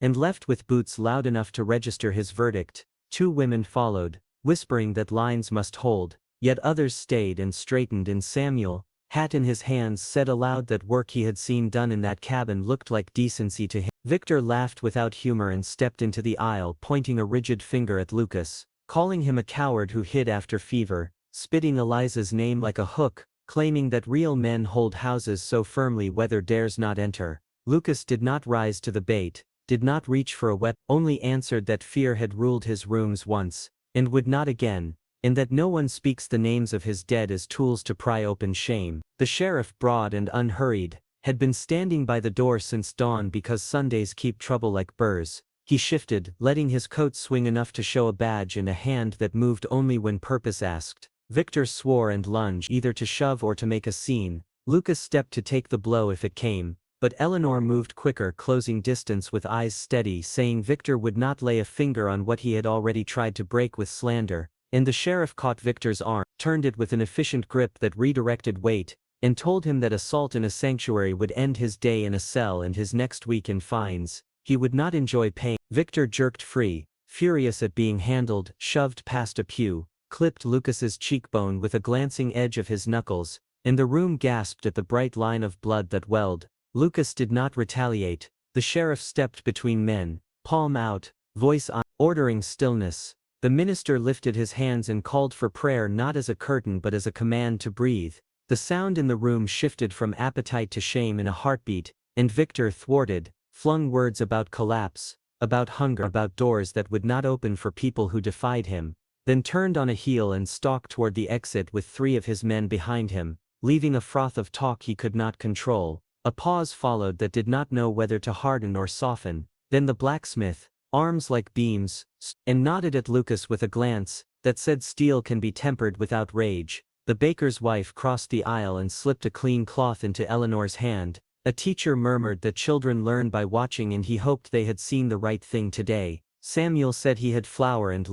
[SPEAKER 1] and left with boots loud enough to register his verdict. Two women followed, whispering that lines must hold, yet others stayed and straightened, and Samuel, hat in his hands, said aloud that work he had seen done in that cabin looked like decency to him. Victor laughed without humor and stepped into the aisle, pointing a rigid finger at Lucas, calling him a coward who hid after fever, spitting Eliza's name like a hook, claiming that real men hold houses so firmly weather dares not enter. Lucas did not rise to the bait, did not reach for a weapon, only answered that fear had ruled his rooms once, and would not again, in that no one speaks the names of his dead as tools to pry open shame. The sheriff, broad and unhurried, had been standing by the door since dawn because Sundays keep trouble like burrs. He shifted, letting his coat swing enough to show a badge and a hand that moved only when purpose asked. Victor swore and lunged, either to shove or to make a scene. Lucas stepped to take the blow if it came, but Eleanor moved quicker, closing distance with eyes steady, saying Victor would not lay a finger on what he had already tried to break with slander. And the sheriff caught Victor's arm, turned it with an efficient grip that redirected weight, and told him that assault in a sanctuary would end his day in a cell and his next week in fines. He would not enjoy pain. Victor jerked free, furious at being handled, shoved past a pew, clipped Lucas's cheekbone with a glancing edge of his knuckles, and the room gasped at the bright line of blood that welled. Lucas did not retaliate. The sheriff stepped between men, palm out, voice on, ordering stillness. The minister lifted his hands and called for prayer, not as a curtain but as a command to breathe. The sound in the room shifted from appetite to shame in a heartbeat, and Victor, thwarted, flung words about collapse, about hunger, about doors that would not open for people who defied him, then turned on a heel and stalked toward the exit with 3 of his men behind him, leaving a froth of talk he could not control. A pause followed that did not know whether to harden or soften. Then the blacksmith, arms like beams, and nodded at Lucas with a glance that said steel can be tempered without rage. The baker's wife crossed the aisle and slipped a clean cloth into Eleanor's hand. A teacher murmured that children learn by watching and he hoped they had seen the right thing today. Samuel said he had flour and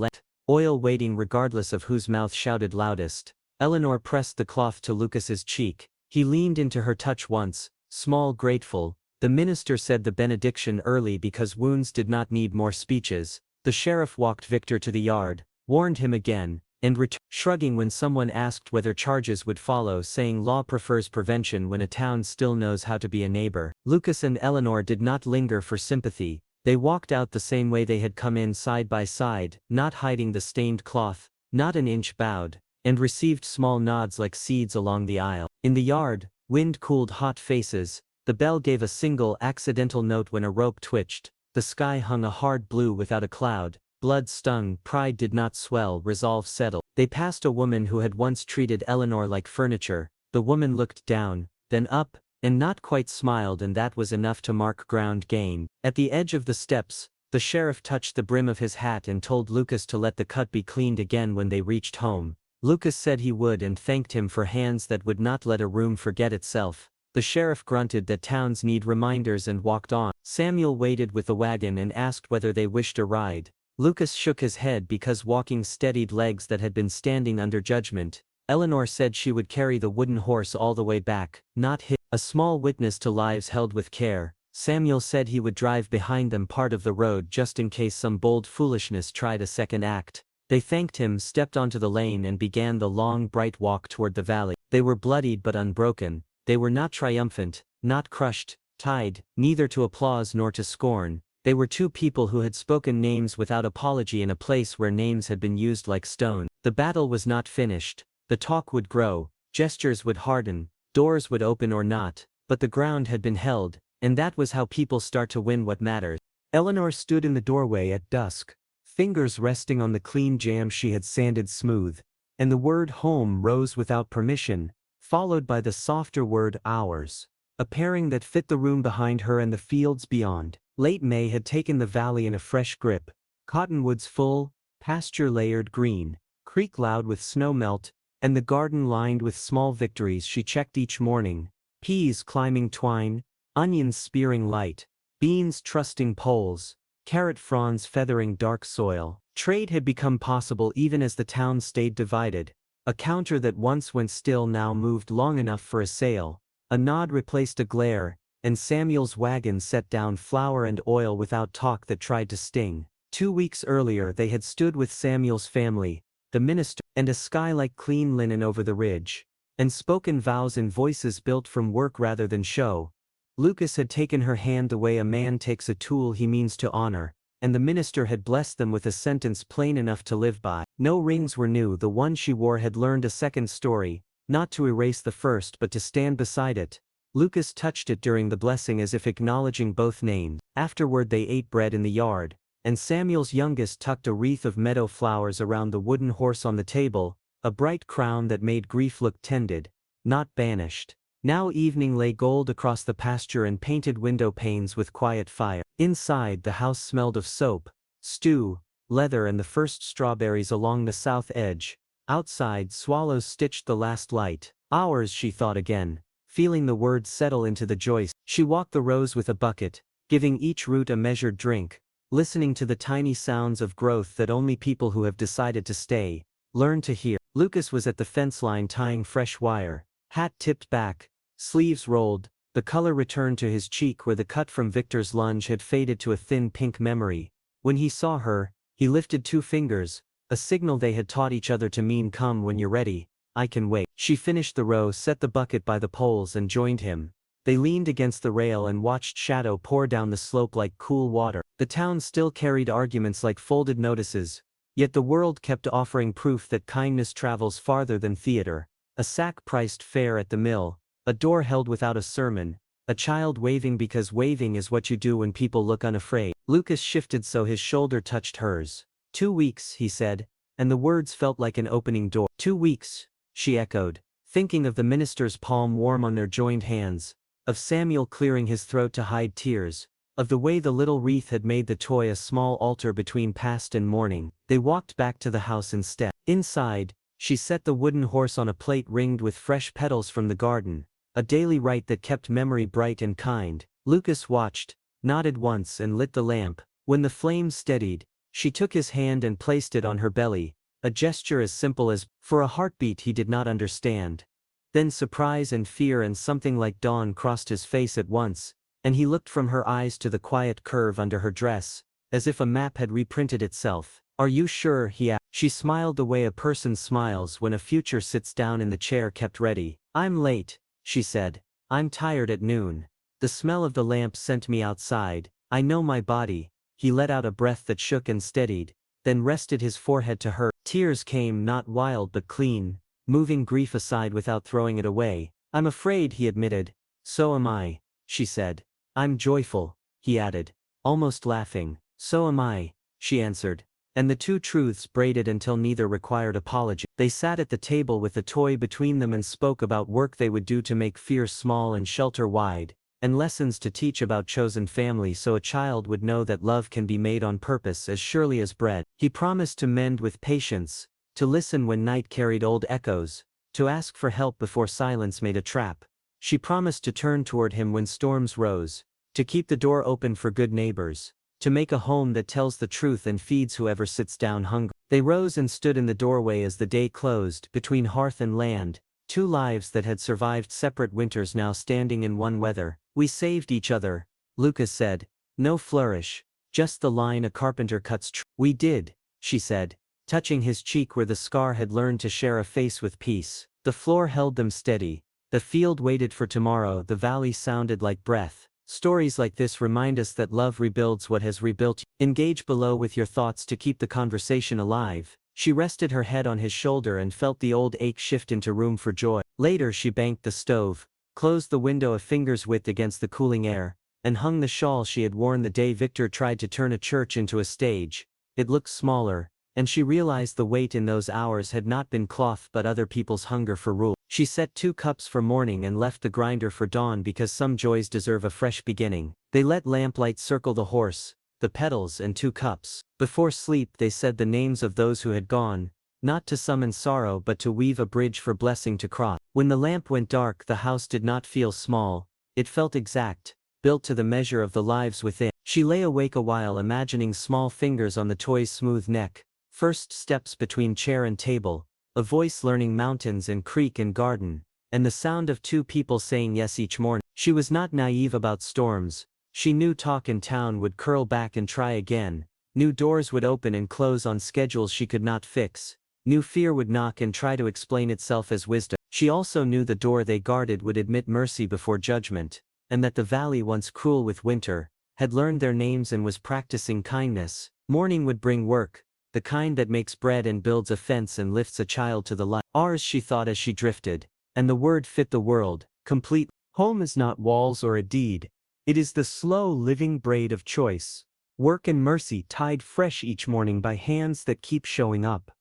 [SPEAKER 1] oil waiting regardless of whose mouth shouted loudest. Eleanor pressed the cloth to Lucas's cheek. He leaned into her touch once, small, grateful. The minister said the benediction early because wounds did not need more speeches. The sheriff walked Victor to the yard, warned him again, and returned, shrugging when someone asked whether charges would follow, saying law prefers prevention when a town still knows how to be a neighbor. Lucas and Eleanor did not linger for sympathy. They walked out the same way they had come in, side by side, not hiding the stained cloth, not an inch bowed, and received small nods like seeds along the aisle. In the yard, wind cooled hot faces. The bell gave a single accidental note when a rope twitched. The sky hung a hard blue without a cloud. Blood stung, pride did not swell, resolve settled. They passed a woman who had once treated Eleanor like furniture. The woman looked down, then up, and not quite smiled, and that was enough to mark ground gained. At the edge of the steps, the sheriff touched the brim of his hat and told Lucas to let the cut be cleaned again when they reached home. Lucas said he would and thanked him for hands that would not let a room forget itself. The sheriff grunted that towns need reminders and walked on. Samuel waited with the wagon and asked whether they wished a ride. Lucas shook his head because walking steadied legs that had been standing under judgment. Eleanor said she would carry the wooden horse all the way back, not hit. A small witness to lives held with care. Samuel said he would drive behind them part of the road just in case some bold foolishness tried a second act. They thanked him, stepped onto the lane and began the long bright walk toward the valley. They were bloodied but unbroken. They were not triumphant, not crushed, tied, neither to applause nor to scorn. They were 2 people who had spoken names without apology in a place where names had been used like stone. The battle was not finished. The talk would grow, gestures would harden, doors would open or not, but the ground had been held, and that was how people start to win what matters. Eleanor stood in the doorway at dusk, fingers resting on the clean jam she had sanded smooth, and the word home rose without permission, followed by the softer word ours, a pairing that fit the room behind her and the fields beyond. Late May had taken the valley in a fresh grip, cottonwoods full, pasture layered green, creek loud with snow melt, and the garden lined with small victories she checked each morning, peas climbing twine, onions spearing light, beans trusting poles, carrot fronds feathering dark soil. Trade had become possible even as the town stayed divided. A counter that once went still now moved long enough for a sale. A nod replaced a glare, and Samuel's wagon set down flour and oil without talk that tried to sting. 2 weeks earlier they had stood with Samuel's family, the minister, and a sky like clean linen over the ridge, and spoken vows in voices built from work rather than show. Lucas had taken her hand the way a man takes a tool he means to honor, and the minister had blessed them with a sentence plain enough to live by. No rings were new. The one she wore had learned a second story, not to erase the first but to stand beside it. Lucas touched it during the blessing as if acknowledging both names. Afterward they ate bread in the yard, and Samuel's youngest tucked a wreath of meadow flowers around the wooden horse on the table, a bright crown that made grief look tended, not banished. Now evening lay gold across the pasture and painted window panes with quiet fire. Inside, the house smelled of soap, stew, leather and the first strawberries along the south edge. Outside, swallows stitched the last light. Hours, she thought again, feeling the words settle into the joist. She walked the rows with a bucket, giving each root a measured drink, listening to the tiny sounds of growth that only people who have decided to stay learn to hear. Lucas was at the fence line tying fresh wire, hat tipped back, sleeves rolled, the color returned to his cheek where the cut from Victor's lunge had faded to a thin pink memory. When he saw her, he lifted 2 fingers, a signal they had taught each other to mean come when you're ready, I can wait. She finished the row, set the bucket by the poles and joined him. They leaned against the rail and watched shadow pour down the slope like cool water. The town still carried arguments like folded notices, yet the world kept offering proof that kindness travels farther than theater. A sack-priced fare at the mill, a door held without a sermon, a child waving because waving is what you do when people look unafraid. Lucas shifted so his shoulder touched hers. 2 weeks, he said, and the words felt like an opening door. 2 weeks, she echoed, thinking of the minister's palm warm on their joined hands, of Samuel clearing his throat to hide tears, of the way the little wreath had made the toy a small altar between past and mourning. They walked back to the house instead. Inside, she set the wooden horse on a plate ringed with fresh petals from the garden, a daily rite that kept memory bright and kind. Lucas watched, nodded once and lit the lamp. When the flame steadied, she took his hand and placed it on her belly, a gesture as simple as, for a heartbeat he did not understand. Then surprise and fear and something like dawn crossed his face at once, and he looked from her eyes to the quiet curve under her dress, as if a map had reprinted itself. Are you sure? He asked. She smiled the way a person smiles when a future sits down in the chair kept ready. I'm late, she said. I'm tired at noon. The smell of the lamp sent me outside. I know my body. He let out a breath that shook and steadied, then rested his forehead to her. Tears came, not wild but clean, moving grief aside without throwing it away. I'm afraid, he admitted. So am I, she said. I'm joyful, he added, almost laughing. So am I, she answered. And the 2 truths braided until neither required apology. They sat at the table with the toy between them and spoke about work they would do to make fear small and shelter wide, and lessons to teach about chosen family so a child would know that love can be made on purpose as surely as bread. He promised to mend with patience, to listen when night carried old echoes, to ask for help before silence made a trap. She promised to turn toward him when storms rose, to keep the door open for good neighbors, to make a home that tells the truth and feeds whoever sits down hungry. They rose and stood in the doorway as the day closed, between hearth and land, 2 lives that had survived separate winters now standing in one weather. We saved each other, Lucas said. No flourish, just the line a carpenter cuts. We did, she said, touching his cheek where the scar had learned to share a face with peace. The floor held them steady. The field waited for tomorrow. The valley sounded like breath. Stories like this remind us that love rebuilds what has rebuilt you. Engage below with your thoughts to keep the conversation alive. She rested her head on his shoulder and felt the old ache shift into room for joy. Later she banked the stove, closed the window a finger's width against the cooling air, and hung the shawl she had worn the day Victor tried to turn a church into a stage. It looked smaller, and she realized the weight in those hours had not been cloth but other people's hunger for rule. She set 2 cups for morning and left the grinder for dawn because some joys deserve a fresh beginning. They let lamplight circle the horse, the pedals and 2 cups. Before sleep they said the names of those who had gone, not to summon sorrow but to weave a bridge for blessing to cross. When the lamp went dark the house did not feel small, it felt exact, built to the measure of the lives within. She lay awake a while imagining small fingers on the toy's smooth neck, first steps between chair and table, a voice learning mountains and creek and garden, and the sound of 2 people saying yes each morning. She was not naive about storms. She knew talk in town would curl back and try again, new doors would open and close on schedules she could not fix, new fear would knock and try to explain itself as wisdom. She also knew the door they guarded would admit mercy before judgment, and that the valley once cruel with winter, had learned their names and was practicing kindness. Morning would bring work, the kind that makes bread and builds a fence and lifts a child to the light. Ours, she thought as she drifted, and the word fit the world, complete. Home is not walls or a deed, it is the slow living braid of choice. Work and mercy tied fresh each morning by hands that keep showing up.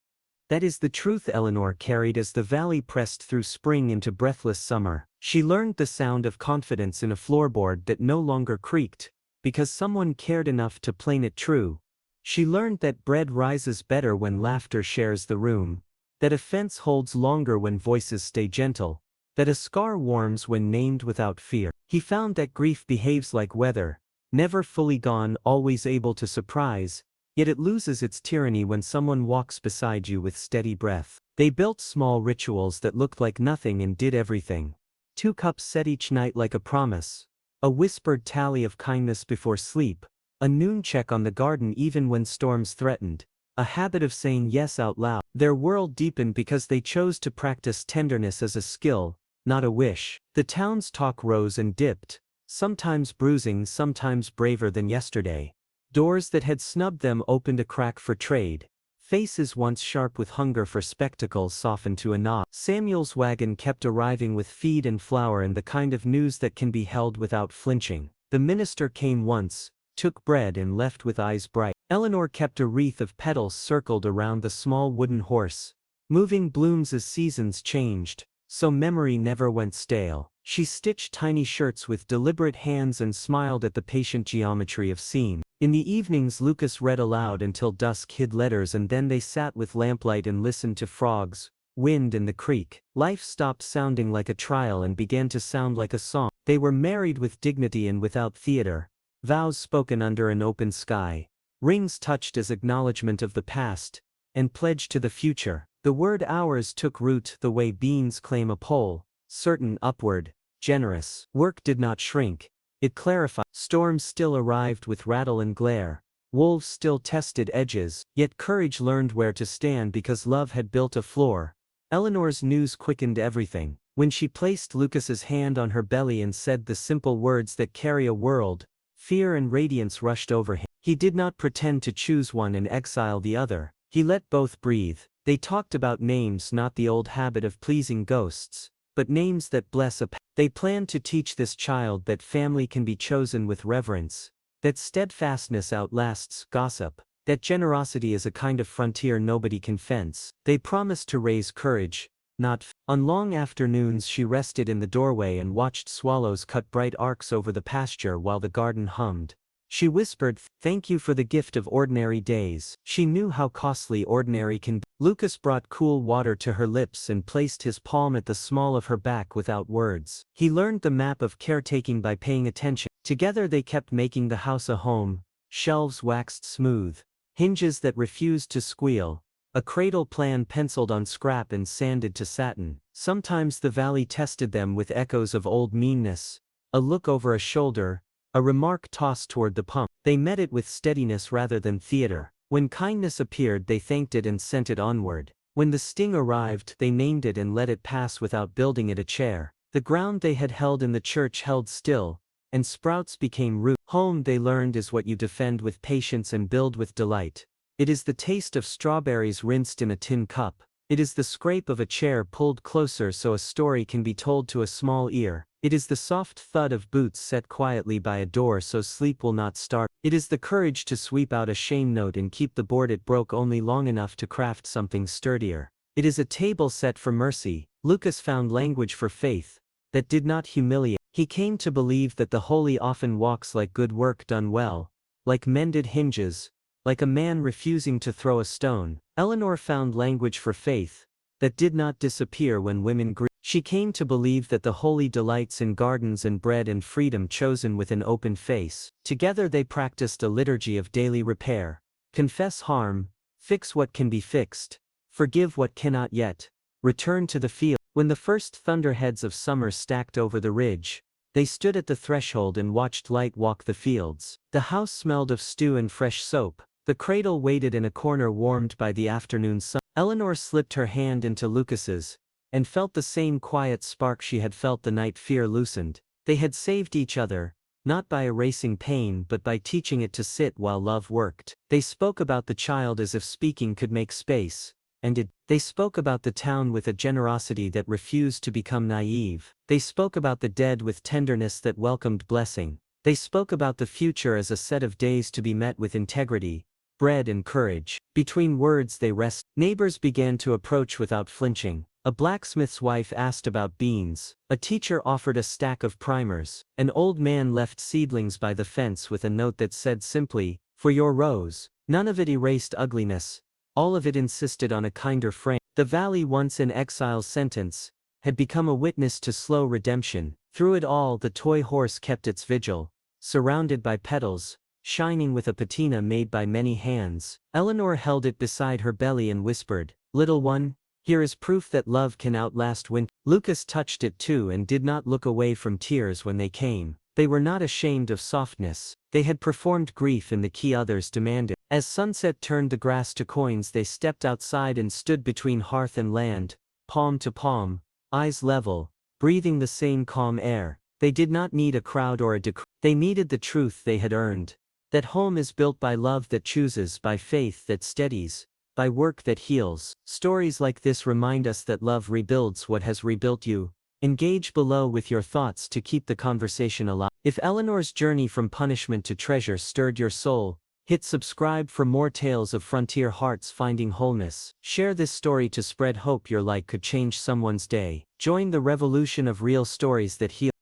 [SPEAKER 1] That is the truth Eleanor carried as the valley pressed through spring into breathless summer. She learned the sound of confidence in a floorboard that no longer creaked, because someone cared enough to plane it true. She learned that bread rises better when laughter shares the room, that offense holds longer when voices stay gentle, that a scar warms when named without fear. He found that grief behaves like weather, never fully gone, always able to surprise, yet it loses its tyranny when someone walks beside you with steady breath. They built small rituals that looked like nothing and did everything. 2 cups set each night like a promise. A whispered tally of kindness before sleep. A noon check on the garden even when storms threatened. A habit of saying yes out loud. Their world deepened because they chose to practice tenderness as a skill, not a wish. The town's talk rose and dipped, sometimes bruising, sometimes braver than yesterday. Doors that had snubbed them opened a crack for trade. Faces once sharp with hunger for spectacle softened to a nod. Samuel's wagon kept arriving with feed and flour and the kind of news that can be held without flinching. The minister came once, took bread and left with eyes bright. Eleanor kept a wreath of petals circled around the small wooden horse, moving blooms as seasons changed, so memory never went stale. She stitched tiny shirts with deliberate hands and smiled at the patient geometry of seam. In the evenings Lucas read aloud until dusk hid letters, and then they sat with lamplight and listened to frogs, wind and the creek. Life stopped sounding like a trial and began to sound like a song. They were married with dignity and without theater, vows spoken under an open sky, rings touched as acknowledgement of the past, and pledged to the future. The word ours took root the way beans claim a pole, certain, upward, generous. Work did not shrink, it clarified. Storms still arrived with rattle and glare. Wolves still tested edges, yet courage learned where to stand because love had built a floor. Eleanor's news quickened everything. When she placed Lucas's hand on her belly and said the simple words that carry a world, fear and radiance rushed over him. He did not pretend to choose one and exile the other. He let both breathe. They talked about names, not the old habit of pleasing ghosts, but names that bless a path. They planned to teach this child that family can be chosen with reverence, that steadfastness outlasts gossip, that generosity is a kind of frontier nobody can fence. They promised to raise courage, not fear. On long afternoons she rested in the doorway and watched swallows cut bright arcs over the pasture while the garden hummed. She whispered, "Thank you for the gift of ordinary days." She knew how costly ordinary can be. Lucas brought cool water to her lips and placed his palm at the small of her back without words. He learned the map of caretaking by paying attention. Together they kept making the house a home, shelves waxed smooth, hinges that refused to squeal, a cradle plan penciled on scrap and sanded to satin. Sometimes the valley tested them with echoes of old meanness, a look over a shoulder, a remark tossed toward the pump. They met it with steadiness rather than theater. When kindness appeared they thanked it and sent it onward. When the sting arrived they named it and let it pass without building it a chair. The ground they had held in the church held still, and sprouts became roots. Home, they learned, is what you defend with patience and build with delight. It is the taste of strawberries rinsed in a tin cup. It is the scrape of a chair pulled closer so a story can be told to a small ear. It is the soft thud of boots set quietly by a door so sleep will not start. It is the courage to sweep out a shame note and keep the board it broke only long enough to craft something sturdier. It is a table set for mercy. Lucas found language for faith that did not humiliate. He came to believe that the holy often walks like good work done well, like mended hinges, like a man refusing to throw a stone. Eleanor found language for faith that did not disappear when women grew. She came to believe that the holy delights in gardens and bread and freedom chosen with an open face. Together they practiced a liturgy of daily repair. Confess harm, fix what can be fixed, forgive what cannot yet, return to the field. When the first thunderheads of summer stacked over the ridge, they stood at the threshold and watched light walk the fields. The house smelled of stew and fresh soap. The cradle waited in a corner warmed by the afternoon sun. Eleanor slipped her hand into Lucas's, and felt the same quiet spark she had felt the night fear loosened. They had saved each other, not by erasing pain but by teaching it to sit while love worked. They spoke about the child as if speaking could make space, and it. They spoke about the town with a generosity that refused to become naive. They spoke about the dead with tenderness that welcomed blessing. They spoke about the future as a set of days to be met with integrity, bread and courage. Between words they rest. Neighbors began to approach without flinching. A blacksmith's wife asked about beans. A teacher offered a stack of primers. An old man left seedlings by the fence with a note that said simply, "For your rose." None of it erased ugliness. All of it insisted on a kinder frame. The valley, once an exile's sentence, had become a witness to slow redemption. Through it all the toy horse kept its vigil, surrounded by petals, shining with a patina made by many hands. Eleanor held it beside her belly and whispered, "Little one, here is proof that love can outlast winter." Lucas touched it too and did not look away from tears when they came. They were not ashamed of softness. They had performed grief in the key others demanded. As sunset turned the grass to coins, they stepped outside and stood between hearth and land, palm to palm, eyes level, breathing the same calm air. They did not need a crowd or a decree. They needed the truth they had earned. That home is built by love that chooses, by faith that steadies, by work that heals. Stories like this remind us that love rebuilds what has rebuilt you. Engage below with your thoughts to keep the conversation alive. If Eleanor's journey from punishment to treasure stirred your soul, hit subscribe for more tales of frontier hearts finding wholeness. Share this story to spread hope. Your like could change someone's day. Join the revolution of real stories that heal.